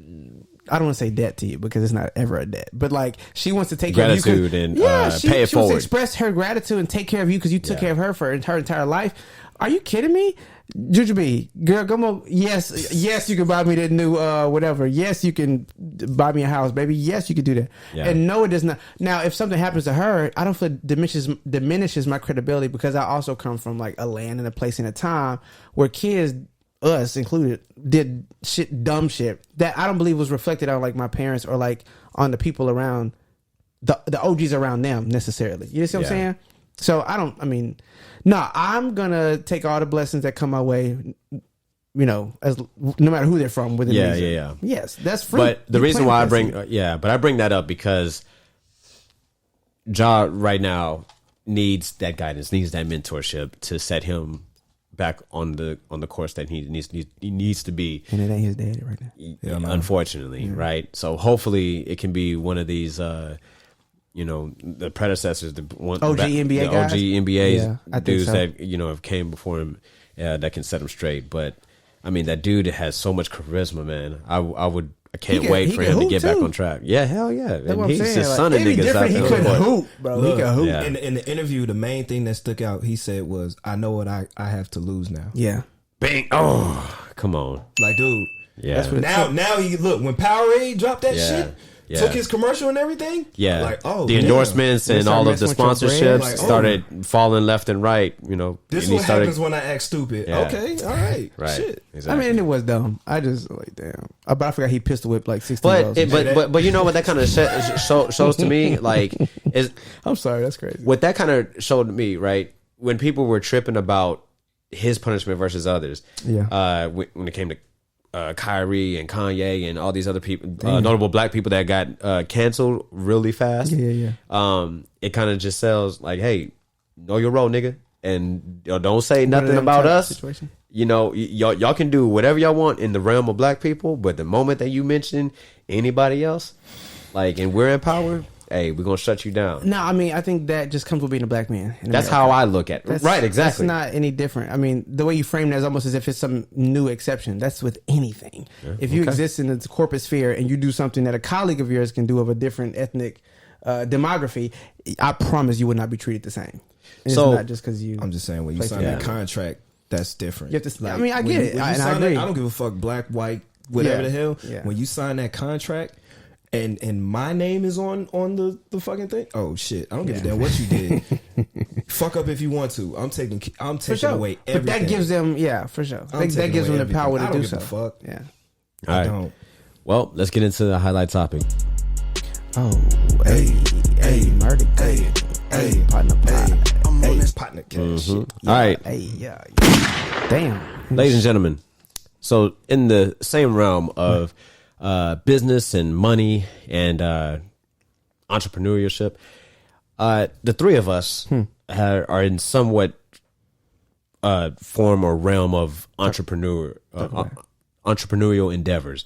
I don't want to say debt to you because it's not ever a debt, but like she wants to take gratitude care of you. And She pay it wants forward. to express her gratitude and take care of you because you took care of her for her entire life. Are you kidding me? Jujubee, girl, come on. Yes, you can buy me that new whatever. Yes, you can buy me a house, baby. Yes, you can do that. Yeah. And no, it does not. Now, if something happens to her, I don't feel it diminishes my credibility because I also come from like a land and a place and a time where kids, us included, did dumb shit that I don't believe was reflected on like my parents or like on the people around the OGs around them necessarily. You see what I'm saying? So I'm gonna take all the blessings that come my way, you know, as no matter who they're from within reason. Yeah. Yes, that's free. But the reason why I bring I bring that up because Ja right now needs that guidance, needs that mentorship to set him back on the course that he needs to be. And it ain't his daddy right now. Unfortunately, right? So hopefully it can be one of these you know, the predecessors, the OG NBA dudes that, you know, have came before him that can set him straight. But I mean, that dude has so much charisma, man. I can't wait for him to get back on track. Yeah, hell yeah. And he's just son of niggas out there. He couldn't hoop, bro. Look, he could hoop. Yeah. In the interview, the main thing that stuck out, he said was, I know what I have to lose now. Yeah. Bang. Oh, come on. Like, dude. Yeah. Now you look, when Powerade dropped that shit, took his commercial and everything. Yeah, like the endorsements and all of the sponsorships started falling left and right. You know, this is what happens when I act stupid. Yeah. Okay, all right, shit. Exactly. I mean, it was dumb. I just like damn. But I forgot he pistol whipped like 16 but you know what that kind of shows to me, like, is I'm sorry, that's crazy. What that kind of showed me, right, when people were tripping about his punishment versus others. Yeah, when it came to Kyrie and Kanye and all these other people, notable black people that got canceled really fast. Yeah. It kind of just sells like, hey, know your role, nigga, and don't say nothing about us. Situation. You know, y'all can do whatever y'all want in the realm of black people, but the moment that you mention anybody else, like, and we're in power, hey, we're gonna shut you down. No, I mean, I think that just comes with being a black man. That's how I look at it. Right, exactly. That's not any different. I mean, the way you frame that is almost as if it's some new exception. That's with anything. Yeah, if you exist in the corporate sphere and you do something that a colleague of yours can do of a different ethnic demography, I promise you would not be treated the same. And so, it's not just because you. I'm just saying, when you sign that contract, that's different. You have to, I mean, I get it. I agree. I don't give a fuck, black, white, whatever the hell. Yeah. When you sign that contract, and my name is on the fucking thing. Oh shit! I don't give a damn what you did. Fuck up if you want to. I'm taking away everything. But that gives them, for sure. That gives them the power to do so. Fuck. Yeah. All right. Don't. Well, let's get into the highlight topic. Oh, hey, murder, hey, partner, I'm on this partner cash. All right. Yeah. Damn. Ladies and gentlemen, so in the same realm of business and money and entrepreneurship, the three of us are in somewhat form or realm of entrepreneurial endeavors,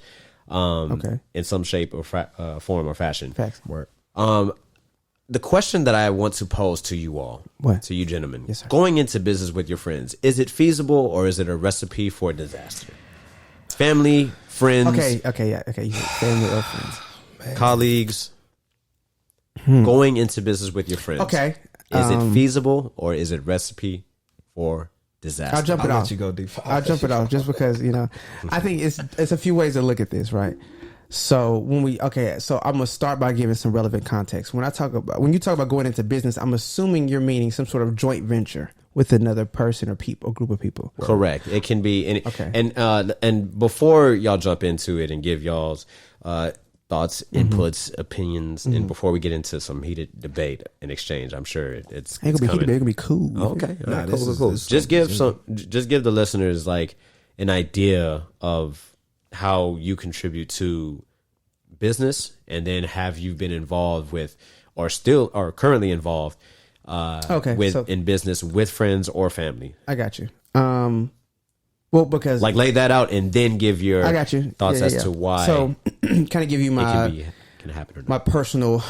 in some shape or form or fashion. Facts. Work. The question that I want to pose to you all, to you gentlemen, yes, sir. Going into business with your friends, is it feasible or is it a recipe for disaster? family, friends. Okay. You said family or friends, colleagues. Going into business with your friends. Okay. Is it feasible or is it recipe for disaster? I'll jump it off. Let you go deep. I'll jump it off just because I think it's a few ways to look at this, right? So so I'm gonna start by giving some relevant context. When you talk about going into business, I'm assuming you're meaning some sort of joint venture with another person or group of people. Correct. It can be any. Okay. And before y'all jump into it and give y'all's thoughts, inputs, opinions, and before we get into some heated debate and exchange, I'm sure it's gonna be coming. heated. It's gonna be cool. Oh, okay. All right, This cool. is Just give the listeners like an idea of how you contribute to business, and then have you been involved with, or currently involved, in business with friends or family. I got you. Well, because like lay that out and then give your I got you. thoughts as to why. So, kind of give you my can happen or not. my personal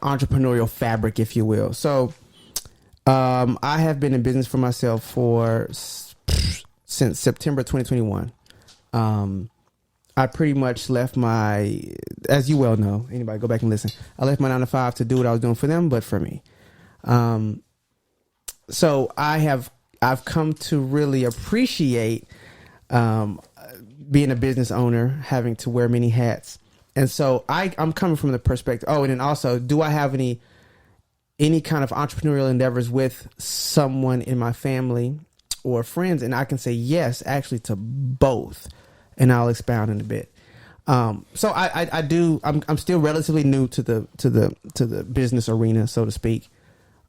entrepreneurial fabric, if you will. So, I have been in business for myself since September 2021. I pretty much left as you well know, anybody go back and listen, I left my 9 to 5 to do what I was doing for them, but for me. So I've come to really appreciate being a business owner, having to wear many hats. And so I'm coming from the perspective. Oh, and then also, do I have any kind of entrepreneurial endeavors with someone in my family or friends? And I can say yes, actually, to both. And I'll expound in a bit. So I do. I'm still relatively new to the business arena, so to speak.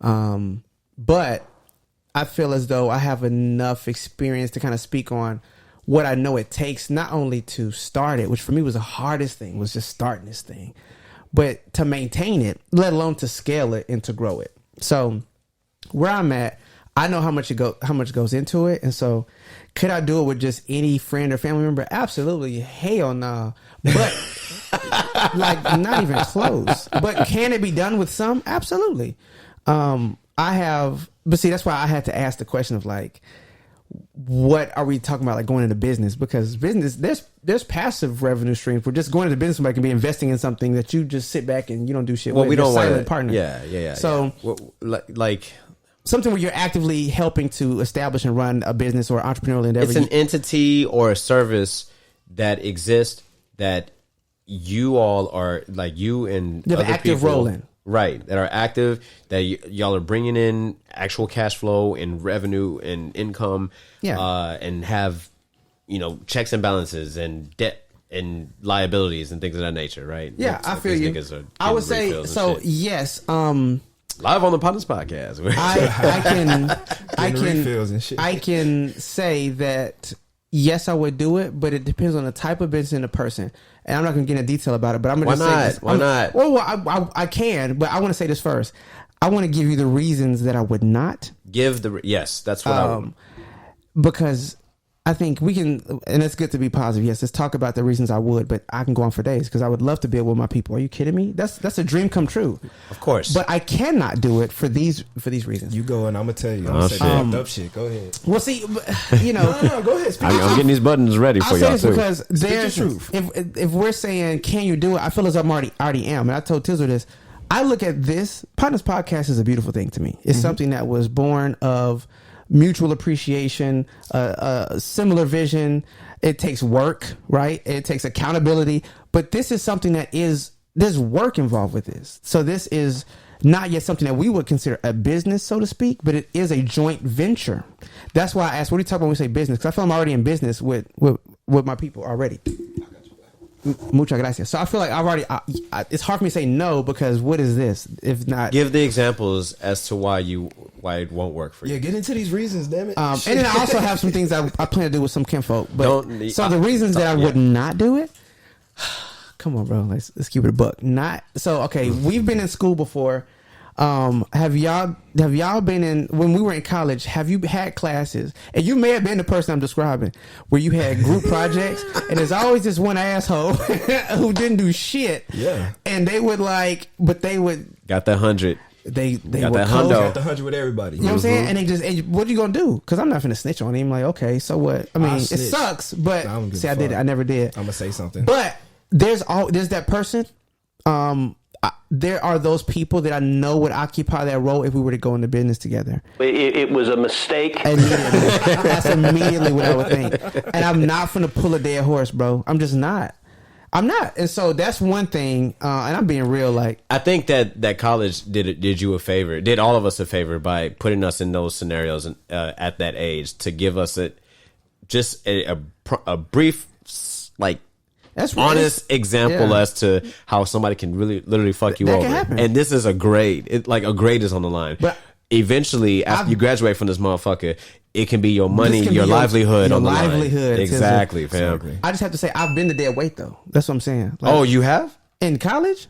But I feel as though I have enough experience to kind of speak on what I know it takes, not only to start it, which for me was the hardest thing, was just starting this thing, but to maintain it, let alone to scale it and to grow it. So where I'm at, I know how much goes into it. And so could I do it with just any friend or family member? Absolutely. Hell no. But like not even close. But can it be done with some? Absolutely. But see, that's why I had to ask the question of like, what are we talking about, like going into business? Because business, there's passive revenue streams. We're just going into business. Somebody can be investing in something that you just sit back and you don't do shit with. We don't want silent partner. Yeah. So like something where you're actively helping to establish and run a business or entrepreneurial endeavor. It's an entity or a service that exists that you all are like you and you have other an active people, role in. Right, that are active, that y'all are bringing in actual cash flow and revenue and income, and have, checks and balances and debt and liabilities and things of that nature, right? Yeah, I feel you. I would say so. Yes. Live on the Potnas podcast. I can say that yes, I would do it, but it depends on the type of business and the person. And I'm not going to get into detail about it, but I'm going to say this. Why not? Well, I can, but I want to say this first. I want to give you the reasons that I would not. Yes, that's what I would. Because I think we can, and it's good to be positive. Yes, let's talk about the reasons I would, but I can go on for days because I would love to build with my people. Are you kidding me? That's a dream come true. Of course. But I cannot do it for these reasons. You go and I'm gonna tell you. I'm gonna say fucked up shit. Go ahead. Well, see, no, go ahead. I'm getting these buttons ready for y'all too. Because there's truth. If we're saying can you do it, I feel as though I already am, and I told Tizzle this. I look at this Potnas podcast is a beautiful thing to me. It's something that was born of mutual appreciation, a similar vision. It takes work, right? It takes accountability, but this is something that there's work involved with this. So this is not yet something that we would consider a business, so to speak, but it is a joint venture. That's why I asked, what do you talk about when we say business? Because I feel I'm already in business with my people already. Muchas gracias. So I feel like it's hard for me to say no, because what is this if not? Give the examples as to why it won't work for you. Yeah, get into these reasons, damn it. And then I also have some things I plan to do with some kinfolk. But the reasons that I would not do it. Come on, bro. Let's keep it a buck. Okay. We've been in school before. Have y'all been in, when we were in college, have you had classes, and you may have been the person I'm describing, where you had group projects and there's always this one asshole who didn't do shit. Yeah. And they would got that 100. they got were that close. hundo. Got the 100 with everybody. You know what I'm saying? And they just, what are you gonna do? Because I'm not finna snitch on him. Like, okay, so what? I mean, it snitch. sucks, but I don't give see, a I did it. fuck. I never did. I'm gonna say something. But there's that person. There are those people that I know would occupy that role if we were to go into business together. It was a mistake. Immediately. That's immediately what I would think. And I'm not finna pull a dead horse, bro. I'm just not. I'm not. And so that's one thing. And I'm being real. Like, I think that college did you a favor, did all of us a favor by putting us in those scenarios at that age to give us just a brief, like, that's honest example as to how somebody can really literally fuck you That over. can happen. And this is a grade. A grade is on the line. But eventually, after you graduate from this motherfucker, it can be your money, your livelihood on the line. Exactly, fam. I just have to say, I've been the dead weight, though. That's what I'm saying. Like, Oh, you have? in college?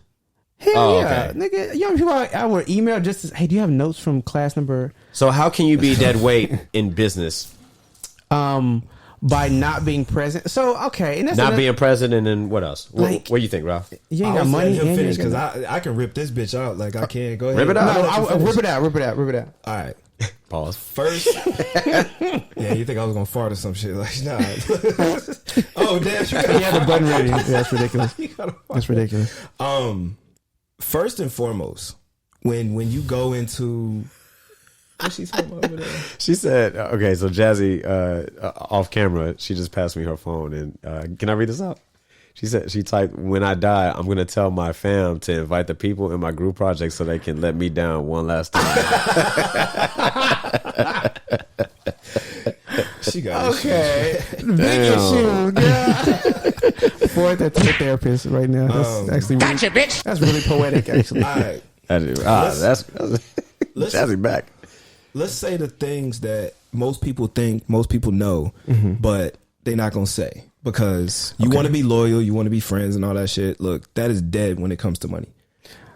Hell yeah. okay. Nigga, young people, I would email just to, hey, do you have notes from class number? So how can you be dead weight in business? By not being present. So, okay. And that's Not being present, and then what else? Like- What do you think, Ralph? You ain't I got was money. letting him and you finish ain't because got- I can rip this bitch out. Like I can't go ahead. Rip it out. No, I'll let you finish. rip it out. All right. Pause. First, yeah, you think I was gonna fart or some shit? Like, nah. Oh damn, you He had the button ready. Yeah, that's ridiculous. That's ridiculous. First and foremost, when you go into what's she talking about over there? She said, okay, so Jazzy, off camera, she just passed me her phone. And can I read this out? She said, she typed, when I die, I'm going to tell my fam to invite the people in my group project so they can let me down one last time. She got Okay. Big issue. Yeah. Forward that to the therapist right now. That's actually really, that's really poetic, actually. All right. That's Jazzy back. Let's say the things that most people think, most people know, but they're not gonna say because you want to be loyal, you want to be friends, and all that shit. Look, that is dead when it comes to money.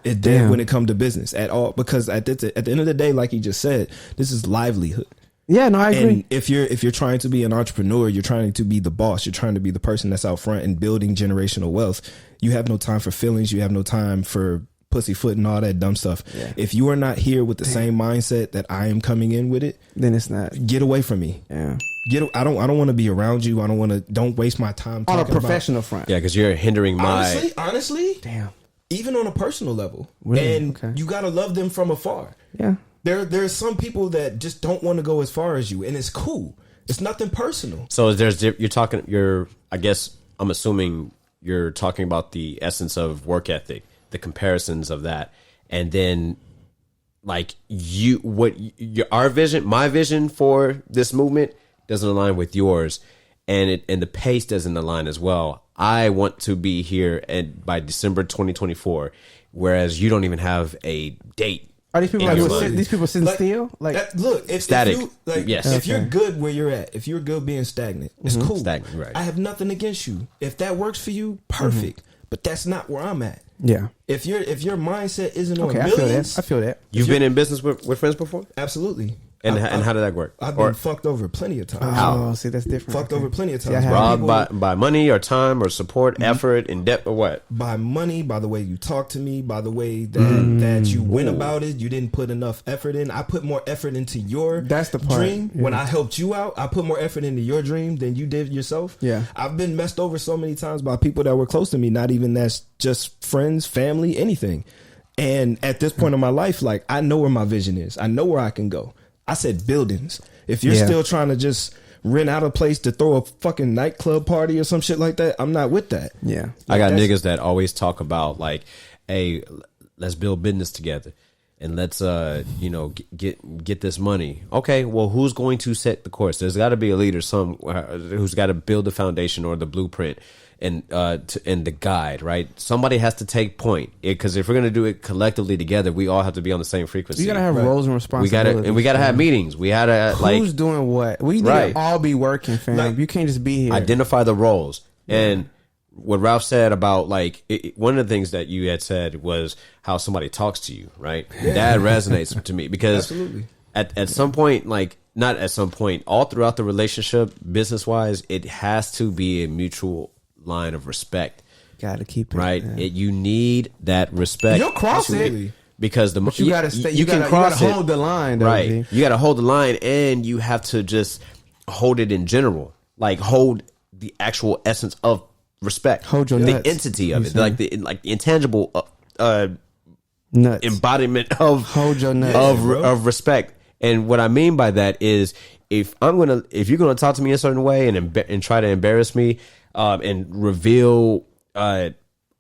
It's dead when it comes to business at all because at the end of the day, like he just said, this is livelihood. Yeah, no, I agree. And if you're trying to be an entrepreneur, you're trying to be the boss, you're trying to be the person that's out front and building generational wealth. You have no time for feelings. You have no time for pussyfoot and all that dumb stuff. Yeah. If you are not here with the same mindset that I am coming in with it, then it's not. Get away from me. Yeah. I don't want to be around you. Don't waste my time On a talking professional front. Yeah, because you're hindering my... Honestly, damn. Even on a personal level. Really? And you got to love them from afar. Yeah. There's some people that just don't want to go as far as you, and it's cool. It's nothing personal. So I guess I'm assuming you're talking about the essence of work ethic, the comparisons of that, and then like our vision, my vision for this movement doesn't align with yours, and the pace doesn't align as well. I want to be here by December 2024, whereas you don't even have a date. Are these people sitting still? Like, look, if static. If you're good where you're at, if you're good being stagnant, it's cool. Stagnant, right. I have nothing against you. If that works for you, perfect. But that's not where I'm at. Yeah. If your mindset isn't on okay, millions, I feel that. You've been in business with friends before? Absolutely. And how did that work? I've been fucked over plenty of times. Oh, see, that's different. Fucked over plenty of times. Robbed by money or time or support, effort, in debt or what? By money, by the way you talk to me, by the way that you went about it. You didn't put enough effort in. I put more effort into your dream. Yeah. When I helped you out, I put more effort into your dream than you did yourself. Yeah. I've been messed over so many times by people that were close to me, not even that's just friends, family, anything. And at this point in my life, like, I know where my vision is. I know where I can go. I said buildings. If you're still trying to just rent out a place to throw a fucking nightclub party or some shit like that, I'm not with that. Yeah. I got niggas that always talk about like, hey, let's build business together and let's get this money. Okay, well, who's going to set the course? There's got to be a leader who's got to build the foundation or the blueprint and the guide, right? Somebody has to take point, because if we're gonna do it collectively together, we all have to be on the same frequency. You gotta have roles and responsibilities. We gotta have meetings. We had to who's doing what. We need to all be working, fam. Like, you can't just be here. Identify the roles. And what Ralph said about one of the things that you had said was how somebody talks to you, right? That resonates to me because absolutely. At some point, not at some point, all throughout the relationship, business wise, it has to be a mutual line of respect. Gotta keep it right. Yeah. You need that respect. You'll cross it. because you gotta stay. You can cross gotta it. hold the line, though, right? G. You got to hold the line, and you have to just hold it in general, like hold the actual essence of respect, hold your the nuts. entity of it, like the intangible Nuts. embodiment of hold your nuts. of respect. And what I mean by that is, if you're gonna talk to me a certain way and try to embarrass me, and reveal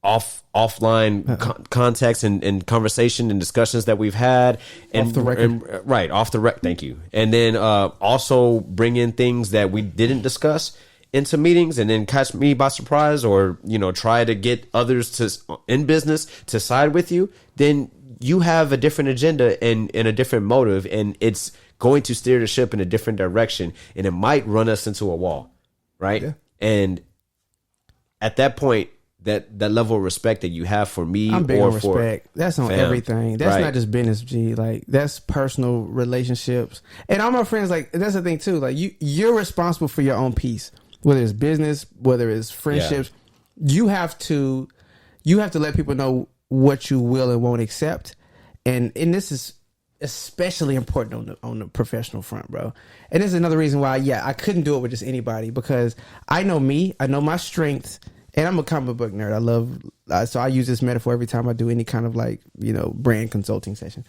offline context and conversation and discussions that we've had, and off the record, right off the record. Thank you. And then also bring in things that we didn't discuss into meetings, and then catch me by surprise, or try to get others in business to side with you. Then you have a different agenda and a different motive, and it's going to steer the ship in a different direction, and it might run us into a wall, right? Yeah. And at that point, that level of respect that you have for me, I'm big or on for respect. That's on everything. That's not just business, G. Like, that's personal relationships. And all my friends, like, that's the thing too. Like, you're responsible for your own peace, whether it's business, whether it's friendships. Yeah. You have to let people know what you will and won't accept, and this is especially important on the professional front, bro. And this is another reason why, I couldn't do it with just anybody, because I know me, I know my strengths, and I'm a comic book nerd. I love, so I use this metaphor every time I do any kind of brand consulting session.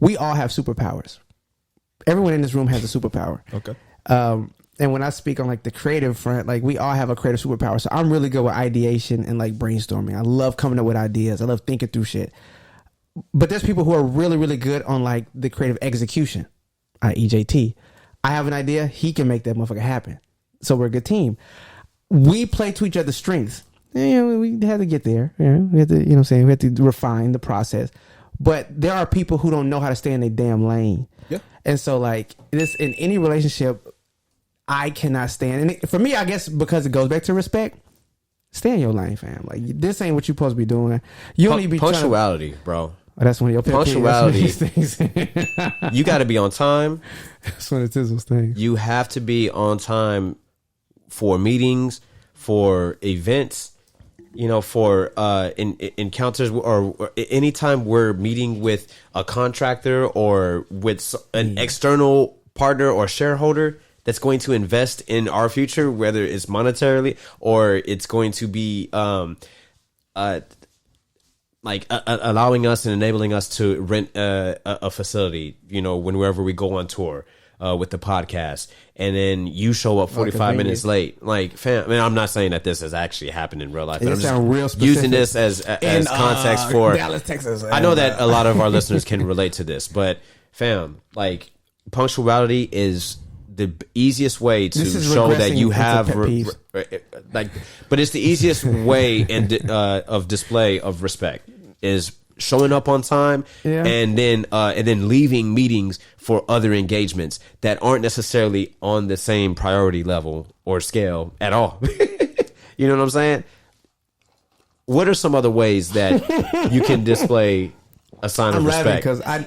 We all have superpowers. Everyone in this room has a superpower. Okay. And when I speak on the creative front, we all have a creative superpower. So I'm really good with ideation and brainstorming. I love coming up with ideas. I love thinking through shit. But there's people who are really, really good on the creative execution. EJT. I have an idea. He can make that motherfucker happen. So we're a good team. We play to each other's strengths. We had to get there. We had to, we had to refine the process. But there are people who don't know how to stay in their damn lane. Yeah. And so this in any relationship, I cannot stand. And for me, I guess because it goes back to respect, stay in your lane, fam. This ain't what you're supposed to be doing. You don't need to be punctuality, bro. Oh, that's one of your punctuality things. You got to be on time. That's one of Tizzle's things. You have to be on time for meetings, for events, for encounters, or anytime we're meeting with a contractor or with an external partner or shareholder that's going to invest in our future, whether it's monetarily or it's going to be allowing us and enabling us to rent a facility, whenever we go on tour with the podcast, and then you show up 45 minutes late. Fam, I'm not saying that this has actually happened in real life, but I'm just using this as context for Dallas, Texas. I know that a lot of our listeners can relate to this, but fam, punctuality is the easiest way to show that you have but it's the easiest way of display of respect is showing up on time, and then leaving meetings for other engagements that aren't necessarily on the same priority level or scale at all. You know what I'm saying? What are some other ways that you can display a sign of respect? Because They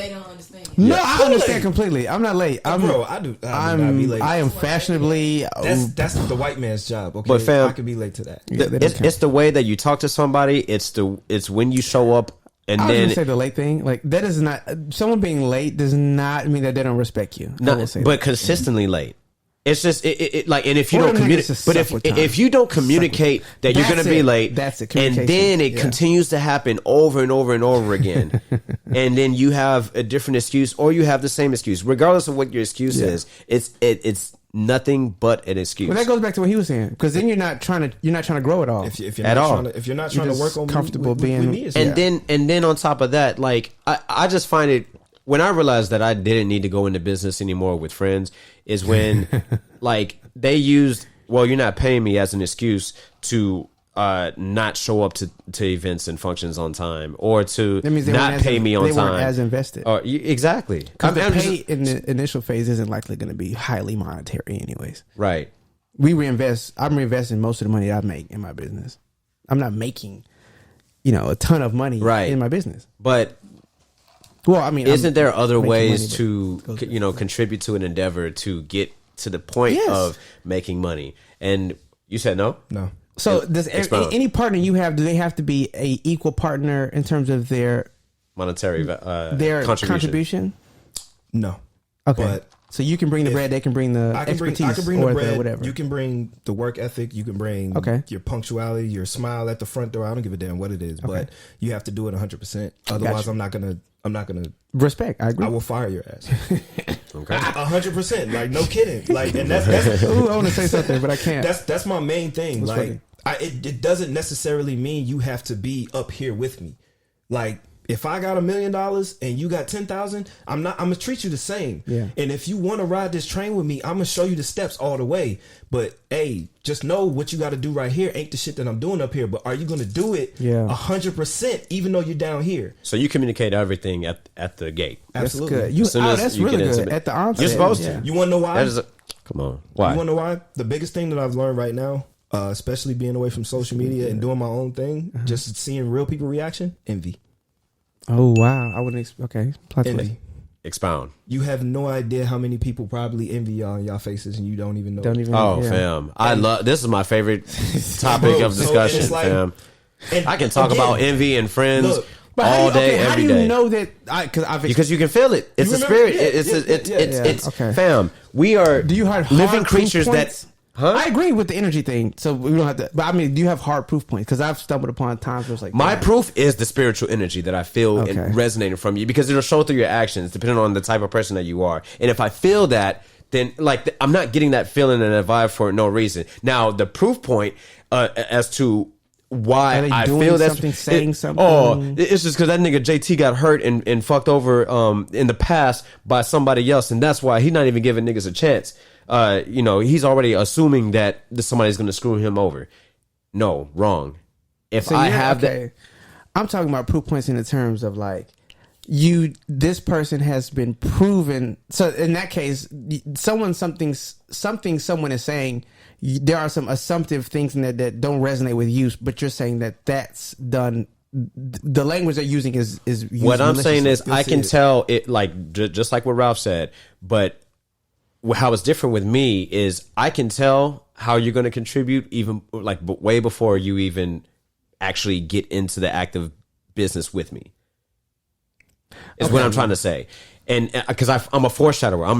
don't understand. No, I understand completely. I'm not late. Bro, I do. I'm be late. I am fashionably. That's the white man's job. Okay, but fam, I could be late to that. It's the way that you talk to somebody. It's when you show up, and I then say the late thing. That is not, someone being late does not mean that they don't respect you. But consistently late. It's just and if you don't communicate, but if you don't communicate that you're going to be late, that's it. And then it continues to happen over and over and over again, and then you have a different excuse, or you have the same excuse, regardless of what your excuse is. It's nothing but an excuse. Well, that goes back to what he was saying, because then you're not trying to grow at all. If you're not trying to work on comfortable being me, and then on top of that, I just find it. When I realized that I didn't need to go into business anymore with friends is when they used, well, you're not paying me as an excuse to not show up to events and functions on time, or to not pay me on time. They weren't as invested. Exactly. Because the pay in the initial phase isn't likely going to be highly monetary anyways. Right. I'm reinvesting most of the money I make in my business. I'm not making, a ton of money in my business. But well, I mean, isn't there other ways to contribute to an endeavor to get to the point of making money? And you said no? No. So does any partner you have, do they have to be a equal partner in terms of their monetary their contribution? No. Okay. But so you can bring the bread, they can bring the expertise, I can bring the bread, whatever. You can bring the work ethic, you can bring your punctuality, your smile at the front door. I don't give a damn what it is, but you have to do it 100%. Otherwise, I'm not gonna respect. I agree. I will fire your ass. Okay. 100%. Like, no kidding. Like, and that's Ooh, I want to say something, but I can't. That's my main thing. Like, it doesn't necessarily mean you have to be up here with me. Like, if I got $1 million and you got 10,000, I'm gonna treat you the same. Yeah. And if you want to ride this train with me, I'm gonna show you the steps all the way. But hey, just know what you got to do right here ain't the shit that I'm doing up here. But are you gonna do it 100%, even though you're down here? So you communicate everything at the gate. Absolutely. That's good. That's really good at the onset. You're supposed to. You want to know why? Come on. Why? You want to know why? The biggest thing that I've learned right now, especially being away from social media and doing my own thing, just seeing real people reaction, envy. Oh wow! I wouldn't. Okay, envy. Expound. You have no idea how many people probably envy y'all in y'all faces, and you don't even know. Fam! I love. This is my favorite topic of discussion, fam. I can talk about envy and friends all day, every day. How do you know that? Because you can feel it. It's a spirit. It's fam. We are living creatures that. Huh? I agree with the energy thing, so we don't have to. But I mean, do you have hard proof points? Because I've stumbled upon times where it's like my proof is the spiritual energy that I feel and resonating from you, because it'll show through your actions depending on the type of person that you are. And if I feel that, then like I'm not getting that feeling and that vibe for no reason. Now the proof point as to why I feel that's saying something. Oh, it's just because that nigga JT got hurt and fucked over in the past by somebody else, and that's why he's not even giving niggas a chance. He's already assuming that somebody's going to screw him over. No, wrong. If I have that, I'm talking about proof points in the terms of like this person has been proven. So in that case, someone is saying, there are some assumptive things in there that don't resonate with you, but you're saying that that's done. The language they're using is used what I'm saying is I can tell it, like just like what Ralph said, but how it's different with me is I can tell how you're going to contribute even like way before you even actually get into the active business with me. Is what I'm trying to say. And because I'm a foreshadower, I'm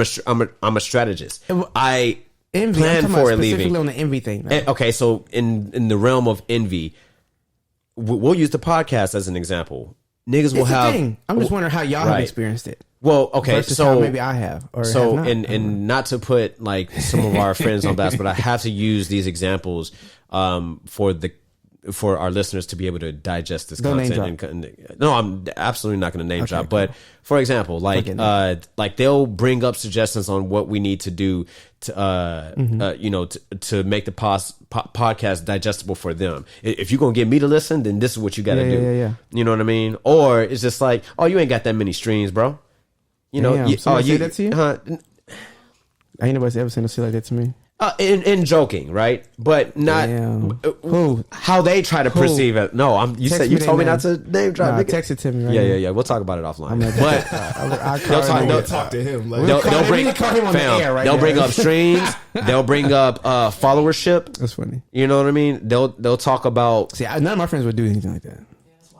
a strategist. I plan for it leaving. Specifically on the envy thing. Right? Okay, so in the realm of envy, we'll use the podcast as an example. Niggas will have. I'm just wondering how y'all have experienced it. Well, okay, so maybe I have, or so have not. and not to put like some of our friends on blast, but I have to use these examples for our listeners to be able to digest this content. No, I'm absolutely not going to name drop. But for example, like they'll bring up suggestions on what we need to do to to make the podcast digestible for them. If you're gonna get me to listen, then this is what you got to do. Yeah. You know what I mean? Or it's just like, oh, you ain't got that many streams, bro. You know, you say that to you? Ain't nobody ever saying shit like that to me. In joking, right? But not how they try to perceive it. No, you told me not to name drop. Text it to me. Right Yeah. We'll talk about it offline. But they'll talk to him. Like, they'll bring up streams. They'll bring up followership. That's funny. You know what I mean? They'll talk about. See, none of my friends would do anything like that.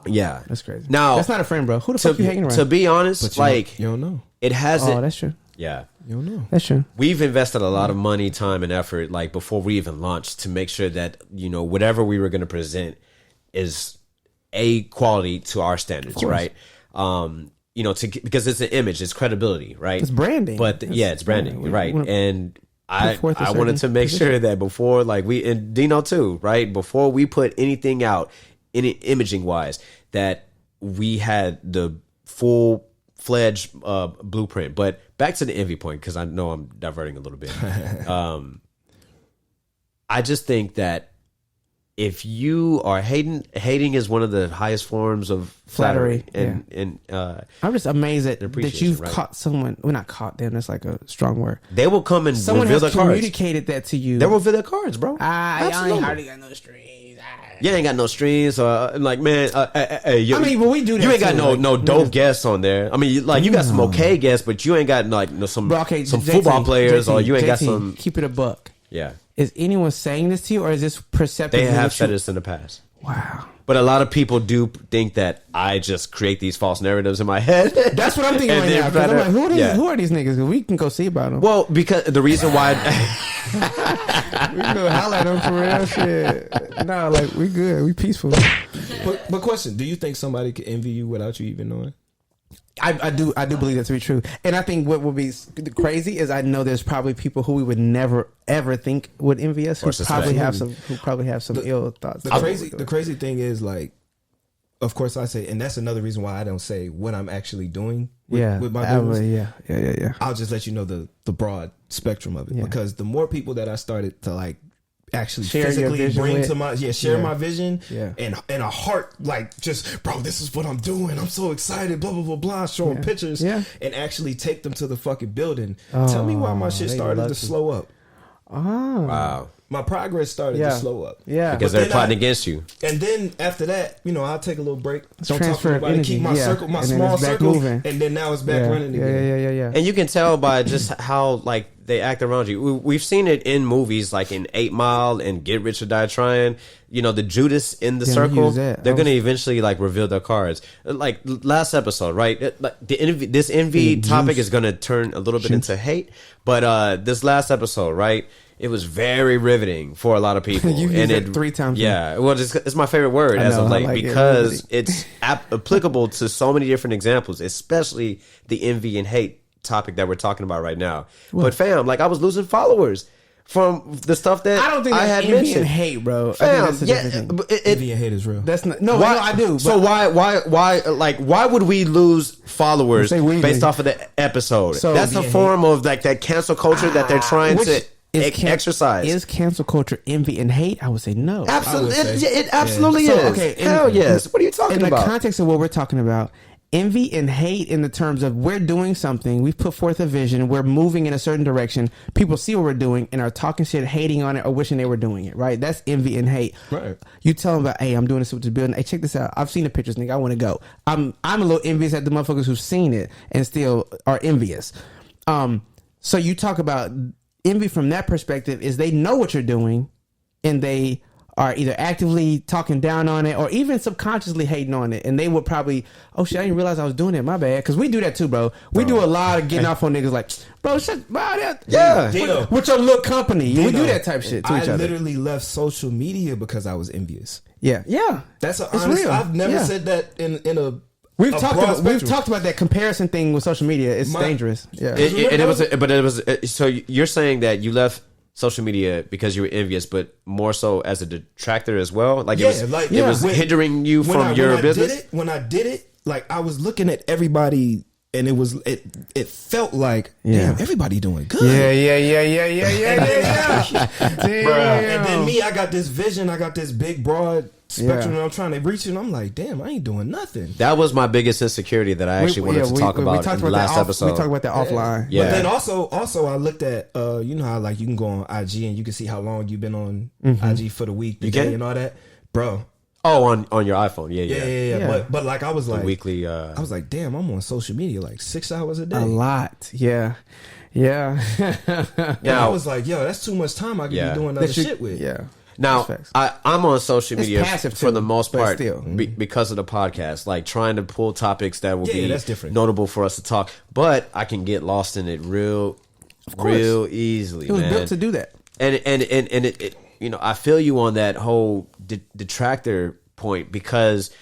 Yeah, that's crazy. Now that's not a friend, bro. Who the fuck you hanging around? To be honest, you don't know. It hasn't. Oh, that's true. Yeah. You don't know. That's true. We've invested a lot of money, time, and effort, like before we even launched, to make sure that whatever we were going to present is a quality to our standards, right? Because it's an image, it's credibility, right? It's branding. But it's branding, right? And I wanted to make sure that before, like and Dino too, right? Before we put anything out, any imaging wise, that we had the full-fledged blueprint. But back to the envy point, because I know I'm diverting a little bit. I just think that if you are hating is one of the highest forms of flattery. And I'm just amazed that you've caught someone. Well, not caught them. That's like a strong word. They will come and someone reveal has their cards. Communicated that to you. They will reveal their cards, bro. I ain't hardly got no strings. You ain't got no streams, or like, man. But we do that. You ain't got too, no dope guests on there. I mean, you got some guests, but you ain't got like some football players, or you ain't got some. Keep it a buck. Yeah. Is anyone saying this to you, or is this perceptive? They have said this in the past. Wow. But a lot of people do think that I just create these false narratives in my head. That's what I'm thinking right now. 'Cause I'm like, who are these niggas? 'Cause we can go see about them. Well, because the reason why we can go holler at them for real shit. No, like we good, we peaceful. But question: do you think somebody could envy you without you even knowing? I do believe that to be true, and I think what would be crazy is I know there's probably people who we would never ever think would envy us who probably have some ill thoughts. The crazy thing is, like, of course I say, and that's another reason why I don't say what I'm actually doing with my business. Yeah. I'll just let you know the broad spectrum of it, because the more people that I started to like actually share physically bring with. to my my vision and a heart, like, just, bro, this is what I'm doing, I'm so excited, blah blah blah blah, showing pictures and actually take them to the fucking building. Tell me why my shit started to slow up. wow, my progress started to slow up. Because they're plotting against you. And then after that, I'll take a little break. Don't transfer talk to anybody, keep my circle, my small circle, moving. and then now it's back running again. Yeah. And you can tell by just how, like, they act around you. We've seen it in movies like in 8 Mile and Get Rich or Die Trying. The Judas in the circle, they're going to eventually, like, reveal their cards. Like, last episode, right? This envy topic is going to turn a little bit into hate. But this last episode, right? It was very riveting for a lot of people. You've used it 3 times. Yeah. Well, it's my favorite word as of late, because it's applicable to so many different examples, especially the envy and hate topic that we're talking about right now. But fam, like, I was losing followers from the stuff that I don't think I that's had envy mentioned. and hate, bro. Fam, I think that's a different thing. Envy and hate is real. That's not. No, I do. So why would we lose followers based off of the episode? So, that's a form of, like, that cancel culture that they're trying to exercise. Is cancel culture envy and hate? I would say no. Absolutely, it absolutely is. So, okay, hell yes. What are you talking about? In the context of what we're talking about, envy and hate in the terms of we're doing something, we've put forth a vision, we're moving in a certain direction, people see what we're doing and are talking shit, hating on it, or wishing they were doing it, right? That's envy and hate. Right. You tell them about, hey, I'm doing this with this building. Hey, check this out. I've seen the pictures, nigga. I want to go. I'm a little envious at the motherfuckers who've seen it and still are envious. So you talk about envy from that perspective is they know what you're doing and they are either actively talking down on it or even subconsciously hating on it. And they would probably, oh shit, I didn't realize I was doing it. My bad. Because we do that too, bro. We do a lot of getting off on niggas like, bro, shit, bro, with your little company. We do that type shit to each other. I literally left social media because I was envious. Yeah. That's honest. Real. I've never said that in a. We've talked about that comparison thing with social media. It's dangerous. Yeah. It was. So you're saying that you left social media because you were envious, but more so as a detractor as well. Like, it was hindering you from your business. When I did it, like, I was looking at everybody, and it felt like, damn, everybody doing good. Yeah. And then me, I got this vision, I got this big broad spectrum that I'm trying to reach, and I'm like, damn, I ain't doing nothing. That was my biggest insecurity that I actually wanted to talk about in the last episode. We talked about that offline. Yeah. But then also I looked at you know how, like, you can go on IG and you can see how long you've been on IG for the week, the day, and all that, bro. Oh, on your iPhone, yeah. But like, I was like, weekly. I was like, damn, I'm on social media like 6 hours a day. A lot, yeah. I was like, yo, that's too much time I could be doing other shit with. Yeah. Now, I'm on social media for the most part still. Because of the podcast, like, trying to pull topics that will be that's different. notable for us to talk. But I can get lost in it real easily. It was built to do that. And it I feel you on that whole detractor point, because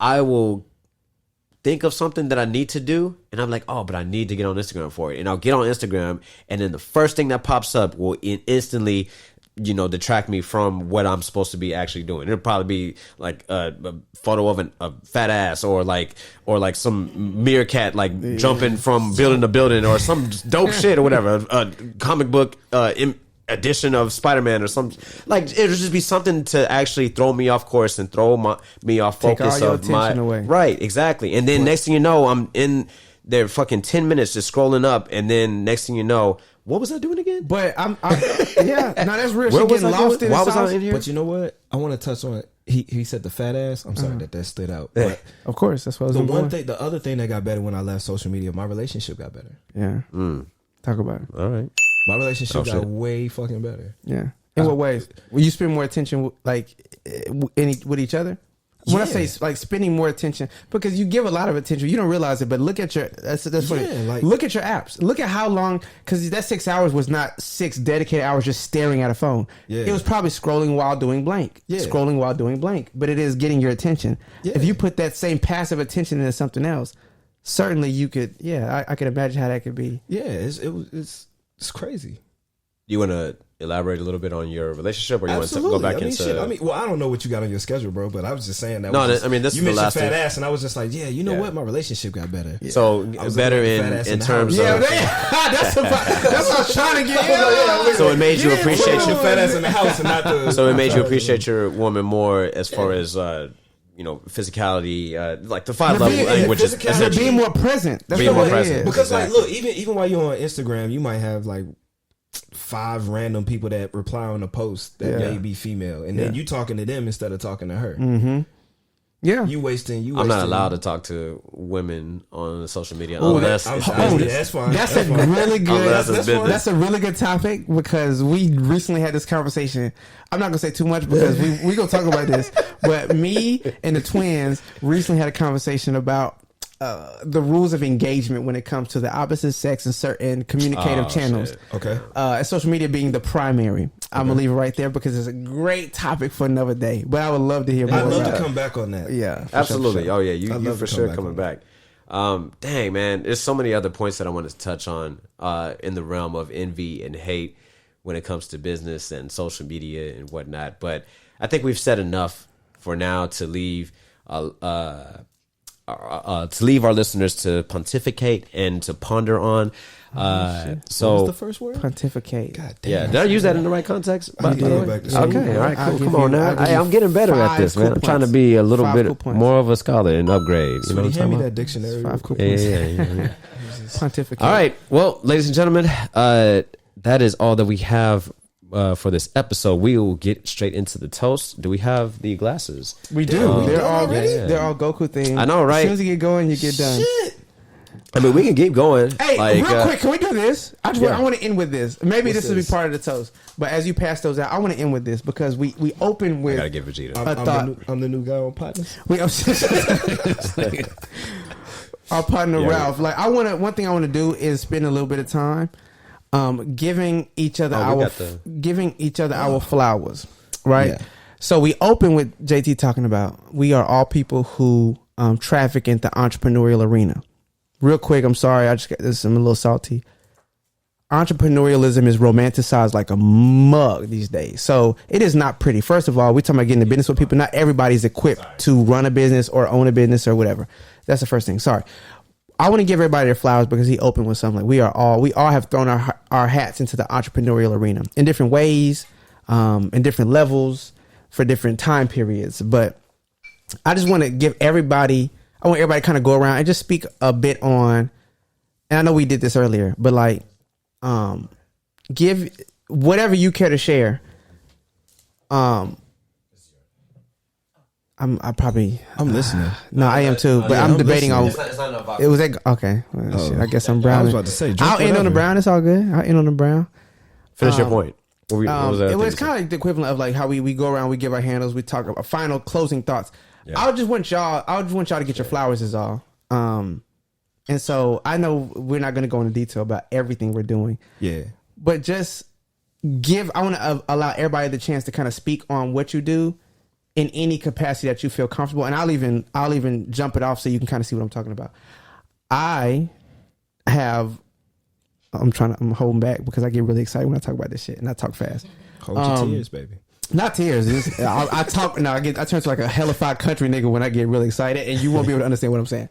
I will think of something that I need to do, and I'm like, oh, but I need to get on Instagram for it. And I'll get on Instagram, and then the first thing that pops up will instantly detract me from what I'm supposed to be actually doing. It'll probably be like a photo of a fat ass, or like some meerkat like jumping from building to building, or some dope shit or whatever. A comic book edition of Spider-Man or something. Like, it'll just be something to actually throw me off course and throw me off focus. Take all your attention away. Right, exactly. And then next thing you know, I'm in there fucking 10 minutes just scrolling up, and then next thing you know, what was I doing again? But I'm yeah, no, that's real. Where was I lost in? Why was I in here? But you know what? I want to touch on it. He said the fat ass. I'm sorry that stood out. But of course, that's what I was the other thing that got better when I left social media, my relationship got better. Yeah. Talk about it. All right. My relationship got way fucking better. Yeah. In what ways? Will you spend more attention with each other? When I say like spending more attention, because you give a lot of attention, you don't realize it, but look at your look at your apps. Look at how long, because that 6 hours was not 6 dedicated hours just staring at a phone. Yeah. It was probably scrolling while doing blank. Yeah. Scrolling while doing blank. But it is getting your attention. Yeah. If you put that same passive attention into something else, certainly you could. Yeah, I could imagine how that could be. Yeah, it's crazy. You want to elaborate a little bit on your relationship, or you want to go back into? I don't know what you got on your schedule, bro, but I was just saying that. No, this is the last fat ass, and I was just like, what? My relationship got better. Yeah. So better in terms of. That's what I was trying to get. So it made you appreciate your fat ass in the house, and not the. So it made you appreciate your woman more as far as. Physicality, like the 5 level language is being more present. That's being more present. Because look, even while you're on Instagram, you might have 5 random people that reply on a post that may be female, and then you talking to them instead of talking to her. Mm-hmm. Yeah, you wasting. I'm not allowed to talk to women on social media unless that's fine. That's a really good. That's a really good topic, because we recently had this conversation. I'm not gonna say too much because we gonna talk about this. But me and the twins recently had a conversation about the rules of engagement when it comes to the opposite sex and certain communicative channels. Shit. Okay. And social media being the primary. I'm going to leave it right there because it's a great topic for another day. But I would love to hear more. I'd love to come back on that. Yeah. Absolutely. Sure. Oh, yeah. You for sure coming back. Dang, man. There's so many other points that I want to touch on in the realm of envy and hate when it comes to business and social media and whatnot. But I think we've said enough for now to leave our listeners to pontificate and to ponder on. So what was the first word? Pontificate. God damn. Yeah, did I use that in the right context? Okay, all right, cool. Come on now. I'm getting better at this, man. I'm trying to be a little bit more of a scholar and upgrade. You know what I'm talking about? That dictionary. 5 cool points. Yeah. Pontificate. All right. Well, ladies and gentlemen, that is all that we have for this episode. We will get straight into the toast. Do we have the glasses? We do. They're all Goku themed. I know, right? As soon as you get going, you get done. Shit. I mean, we can keep going. Hey, real quick, can we do this? I want to end with this. Maybe this will be part of the toast. But as you pass those out, I want to end with this because we open with. I gotta give Vegeta. I'm the new guy on Potnas. Our partner Ralph. Like one thing I want to do is spend a little bit of time, giving each other our flowers. Right. Yeah. So we open with JT talking about we are all people who traffic in the entrepreneurial arena. Real quick, I'm sorry. I'm a little salty. Entrepreneurialism is romanticized like a mug these days. So it is not pretty. First of all, we're talking about getting into business with people. Not everybody's equipped to run a business or own a business or whatever. That's the first thing. Sorry. I want to give everybody their flowers because he opened with something. We all have thrown our hats into the entrepreneurial arena in different ways, in different levels, for different time periods. But I just want to give everybody. I want everybody to kind of go around and just speak a bit on, and I know we did this earlier, but give whatever you care to share. I'm listening. No, I am too, but I'm debating on. It was okay. Well, shit, I guess I'm brown. I was about to say, I'll end on the brown. It's all good. I'll end on the brown. Finish your point. What was kind of like the equivalent of like how we go around, we give our handles, we talk about final closing thoughts. Yeah. I just want y'all to get your flowers is all. And so I know we're not going to go into detail about everything we're doing. Yeah. But just I want to allow everybody the chance to kind of speak on what you do in any capacity that you feel comfortable. And I'll even jump it off so you can kind of see what I'm talking about. I'm holding back because I get really excited when I talk about this shit and I talk fast. Hold your tears, baby. Not tears. I talk now. I turn to like a hellified country nigga when I get really excited, and you won't be able to understand what I'm saying.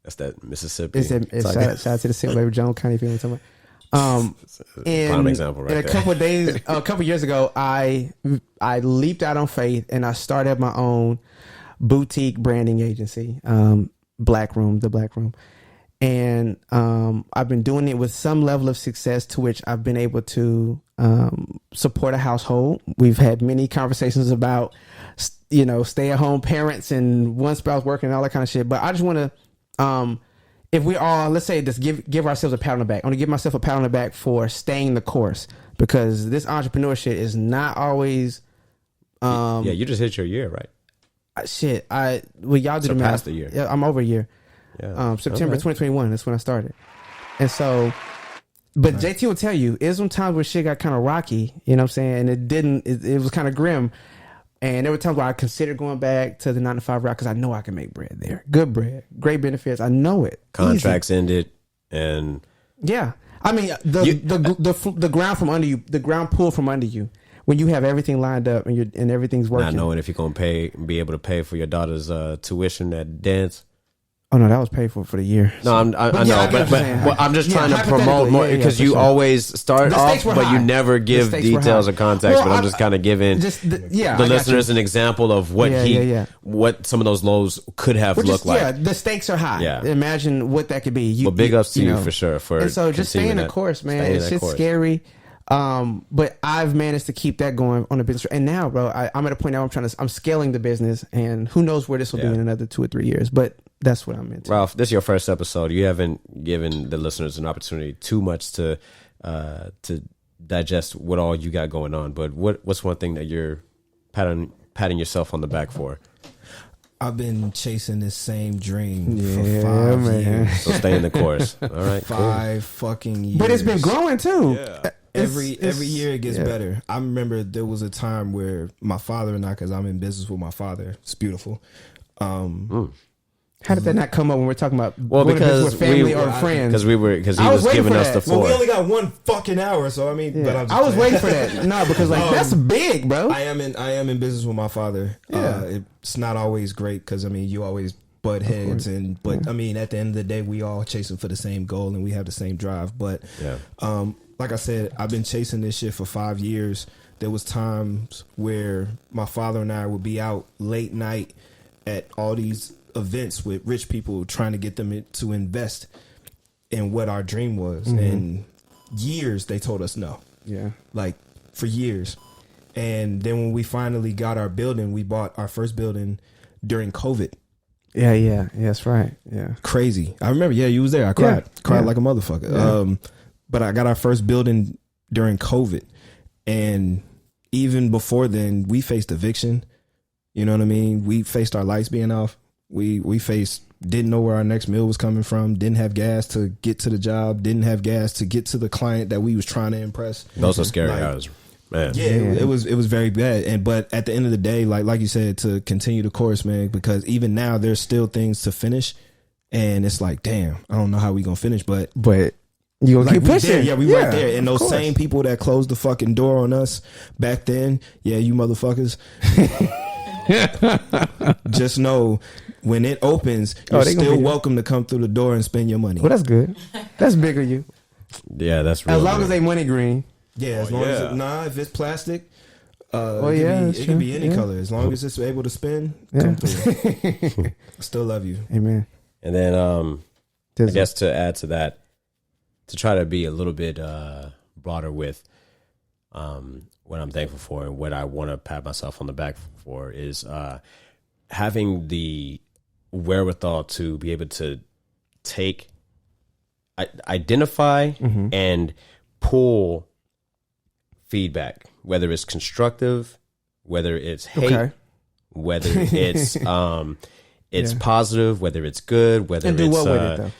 That's that Mississippi. Shout out to the St. Baby Jones County. If you know what I'm talking about. Prime example, right? In a couple years ago, I leaped out on faith and I started my own boutique branding agency, the Black Room. And I've been doing it with some level of success to which I've been able to support a household. We've had many conversations about, stay-at-home parents and one spouse working and all that kind of shit. But I just want to, if we all, let's say, just give ourselves a pat on the back. I want to give myself a pat on the back for staying the course. because this entrepreneur shit is not always. You just hit your year, right? Y'all did the math. Surpassed the year. Yeah, I'm over a year. Yeah. September 2021. That's when I started, and so. But JT will tell you, there's some times where shit got kind of rocky. You know what I'm saying? And it was kind of grim. And there were times where I considered going back to the 9-to-5 route because I know I can make bread there. Good bread, great benefits. I know it. Contracts Easy. ended, and yeah, I mean the ground from under you, the ground pulled from under you when you have everything lined up and everything's working. not knowing if you're gonna be able to pay for your daughter's tuition at dance. Oh no, that was paid for the year. No, I know, but I'm just trying to promote more because you sure. always start off, but you never give details or context. Well, but I'm just kind of giving the listeners an example of what what some of those lows could have looked like. Yeah, the stakes are high. Yeah. Imagine what that could be. But big ups to you for sure. And so just stay in the course, man. It's just scary. But I've managed to keep that going on the business. And now, bro, I'm at a point now I'm scaling the business, and who knows where this will be in another 2 or 3 years. But that's what I'm into. Ralph, this is your first episode. You haven't given the listeners an opportunity too much to digest what all you got going on. But what's one thing that you're patting yourself on the back for? I've been chasing this same dream for 5 years. So stay in the course. All right, 5 fucking years. But it's been growing too. Yeah. Every year it gets better. I remember there was a time where my father and I, because I'm in business with my father, it's beautiful. How did that not come up when we're talking about because with family or friends? Because he was giving us the floor. Well, we only got 1 fucking hour, so I mean, but I was waiting for that. No, because that's big, bro. I am in business with my father. Yeah. It's not always great because I mean, you always butt heads, but I mean, at the end of the day, we all chasing for the same goal and we have the same drive. But like I said, I've been chasing this shit for 5 years. There was times where my father and I would be out late night at all these events with rich people trying to get them to invest in what our dream was. And years they told us no. Yeah. Like for years. And then when we finally got our building, we bought our first building during COVID. Yeah, that's right. Yeah. Crazy. I remember, you was there. I cried like a motherfucker. Yeah. But I got our first building during COVID. And even before then, we faced eviction. You know what I mean? We faced our lights being off. We didn't know where our next meal was coming from, didn't have gas to get to the job, didn't have gas to get to the client that we was trying to impress. Those are scary hours, man. Yeah, it was very bad. But at the end of the day, like you said, to continue the course, man, because even now there's still things to finish, and it's like, damn, I don't know how we gonna finish, but you gonna keep pushing. We right there. And those same people that closed the fucking door on us back then, you motherfuckers. Just know when it opens, you're still welcome to come through the door and spend your money. Well, that's good. That's big of you. Yeah, that's real. As long as they money green. Yeah, as long as if it's plastic, it can be any color. As long as it's able to spin, come through. I still love you. Amen. And then I guess to add to that, to try to be a little bit broader with what I'm thankful for and what I want to pat myself on the back for is having the wherewithal to be able to identify and pull feedback, whether it's constructive, whether it's hate, whether it's it's positive, whether it's good, whether and do it's what with it, though?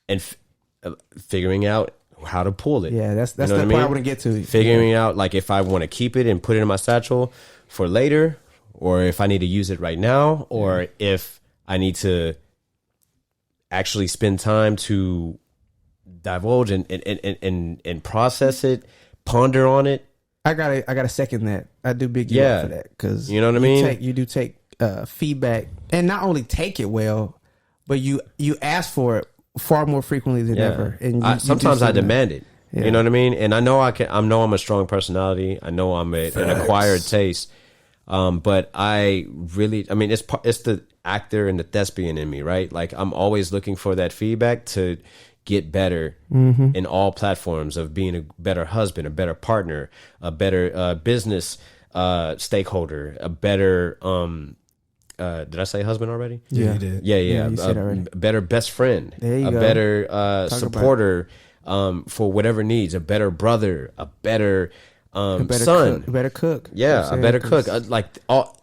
And figuring out how to pull it. Yeah, that's you know the what part I want to get to. Figuring out like if I want to keep it and put it in my satchel for later, or if I need to use it right now, or if I need to actually spend time to divulge and process it, ponder on it. I gotta second that. I do big you up for that because you know what I mean. You do take feedback, and not only take it well, but you ask for it far more frequently than ever. And sometimes I demand it. Yeah. You know what I mean? And I know I'm a strong personality. I know I'm an acquired taste. But I mean, it's the actor and the thespian in me, right? Like I'm always looking for that feedback to get better in all platforms of being a better husband, a better partner, a better business stakeholder, a better did I say husband already? Yeah, you did. Yeah. You said already. Better best friend, there you a go. Better supporter, for whatever needs, a better brother, a better son, cook, a better cook. Yeah, a better cook.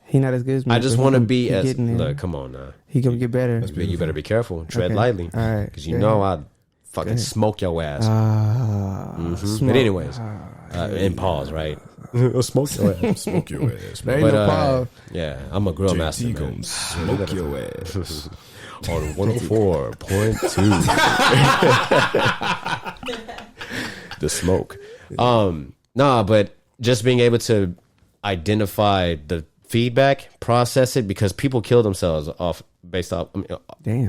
He not as good as me. I just want to be as. Look, Look, come on now. He gonna get better. You better be careful. Tread Okay. lightly, All right. because you know I fucking smoke your ass. But anyways, and pause, right? Smoke your ass. Smoke your ass. There ain't no pause. Yeah, I'm a grill master. JT Man. gon' smoke your ass. On 104.2. The smoke. Nah, but just being able to identify the feedback, process it, because people kill themselves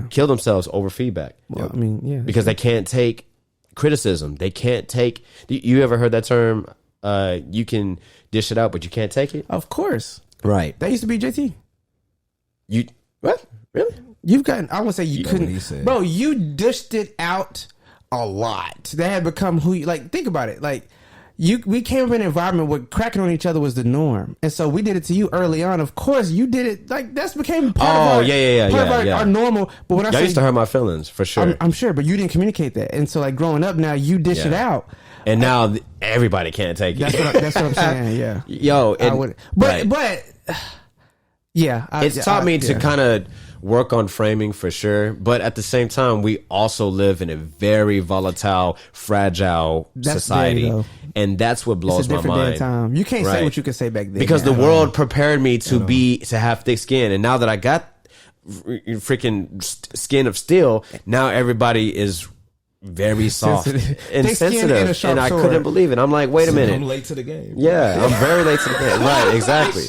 kill themselves over feedback. Well, I mean, yeah. Because they can't take criticism. They can't take. You ever heard that term? You can dish it out, but you can't take it. Of course. Right. That used to be JT. You what? Really? You've gotten. I would say you couldn't. he said. Bro, you dished it out a lot. That had become who you like. Think about it. Like we came from an environment where cracking on each other was the norm, and so we did it to you early on. Of course, you did it. Like that's became part of our normal. But when I used to hurt my feelings for sure. I'm sure, but you didn't communicate that, and so like growing up now, you dish it out. And now everybody can't take it. That's what I'm saying. Yeah. Yo, I would, but yeah, it's taught me to kind of work on framing for sure. But at the same time, we also live in a very volatile, fragile society, and that's what blows my mind. Time. You can't say what you could say back then because the world prepared me to have thick skin, and now that I got freaking skin of steel, now everybody is very soft and sensitive, and I couldn't believe it. I'm like, wait a minute, I'm late to the game. Yeah, I'm very late to the game. Right, exactly.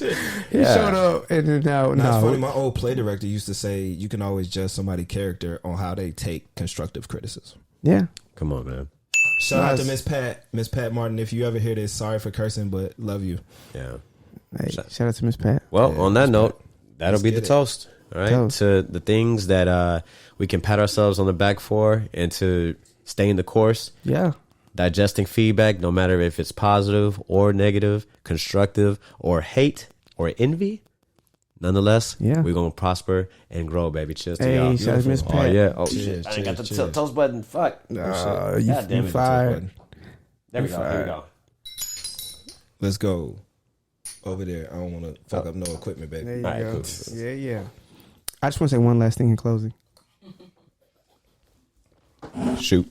He showed up, and then now, That's funny. My old play director used to say, you can always judge somebody's character on how they take constructive criticism. Yeah, come on, man. Shout out to Miss Pat Martin. If you ever hear this, sorry for cursing, but love you. Yeah. Hey, shout out to Miss Pat. Well, on that note, that'll be the toast. All right, to the things that we can pat ourselves on the back for, and to stay in the course. Yeah. Digesting feedback, no matter if it's positive or negative, constructive or hate or envy. Nonetheless, we're going to prosper and grow, baby. Cheers to y'all. Shout out to Miss Pat. Oh, yeah. Oh, cheers, shit. I ain't got the toast button. Fuck. You fired. There we go. There we go. Let's go. Over there. I don't want to fuck up no equipment, baby. There you go. Cool. Yeah. I just want to say one last thing in closing. Shoot.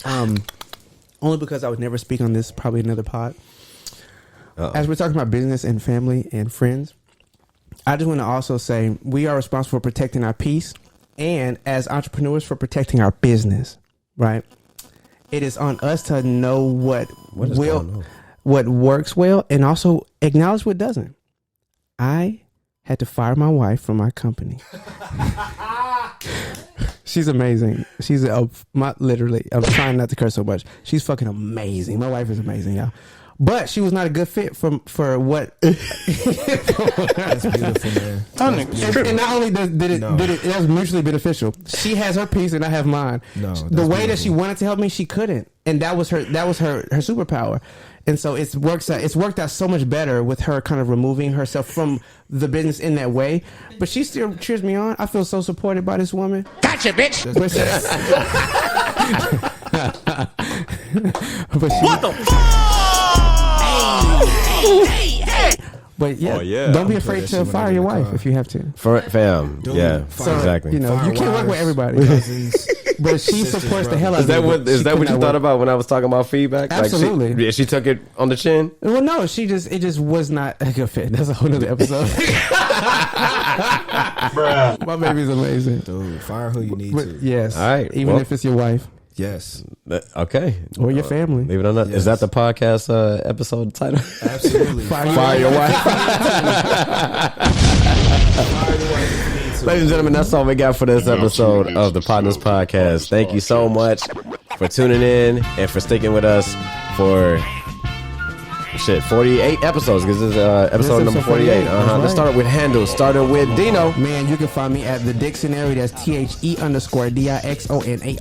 Only because I would never speak on this, probably another pod. As we're talking about business and family and friends, I just want to also say we are responsible for protecting our peace, and as entrepreneurs for protecting our business, right? It is on us to know what works well, and also acknowledge what doesn't. I had to fire my wife from my company. She's amazing. She's literally, I'm trying not to curse so much. She's fucking amazing. My wife is amazing, y'all. But she was not a good fit for what. That's beautiful, man. And not only did it was mutually beneficial. She has her piece and I have mine. No, the way that she wanted to help me, she couldn't, and that was her superpower. And so it's worked out so much better with her kind of removing herself from the business in that way. But she still cheers me on. I feel so supported by this woman. Gotcha, bitch. What the fuck? Hey. But don't be afraid to fire your wife if you have to. Fam, exactly. You know, you can't work with everybody. But she supports the hell out of me. Is that what you thought about when I was talking about feedback? Absolutely. Like she took it on the chin? Well, no, it just was not a good fit. That's a whole nother episode. My baby's amazing. Dude, fire who you need to. Yes. All right. Even if it's your wife. Yes. Okay. Or your family. Leave it on that. Yes. Is that the podcast episode title? Absolutely. Fire your wife. Ladies and gentlemen, that's all we got for this episode of the Potnas Podcast. Thank you so much for tuning in and for sticking with us for 48 episodes because this is episode number 48. Right. Let's start with handles. Starting with Dino. Man, you can find me at the Dictionary. That's THE_DIXONARY.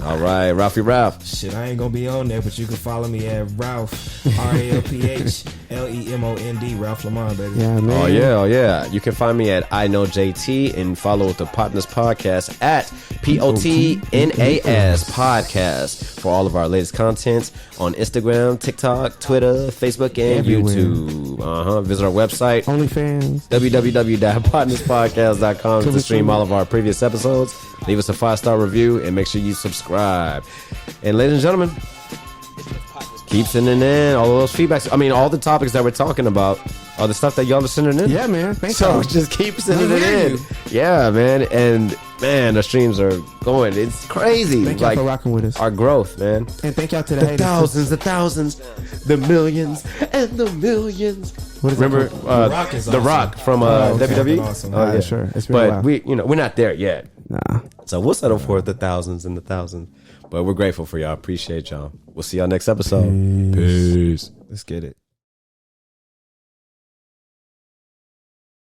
All right, Ralphie Ralph. Shit, I ain't gonna be on there, but you can follow me at Ralph RALPHLEMOND, Ralph Lamont, baby. Yeah, man. Oh yeah. You can find me at I Know JT and follow the Potnas podcast at POTNAS podcast for all of our latest content on Instagram, TikTok, Twitter, Facebook, and Everywhere. YouTube. Visit our website, OnlyFans. www.potnaspodcast.com to stream all of our previous episodes. Leave us a 5-star review and make sure you subscribe. And ladies and gentlemen, keep sending in all of those feedbacks. I mean, all the topics that we're talking about are the stuff that y'all are sending in. Yeah, man. Thanks. So just keep sending it in. Yeah, man. And man, the streams are going. It's crazy. Thank y'all for rocking with us. Our growth, man. And thank y'all to the haters. Thousands, the thousands, the millions, and the millions. What is Remember The Rock is The awesome. Rock from okay. WWE? Awesome. Oh, yeah. Sure. It's been a But while. we're not there yet. Nah. So we'll settle for the thousands and the thousands. But we're grateful for y'all. Appreciate y'all. We'll see y'all next episode. Peace. Let's get it.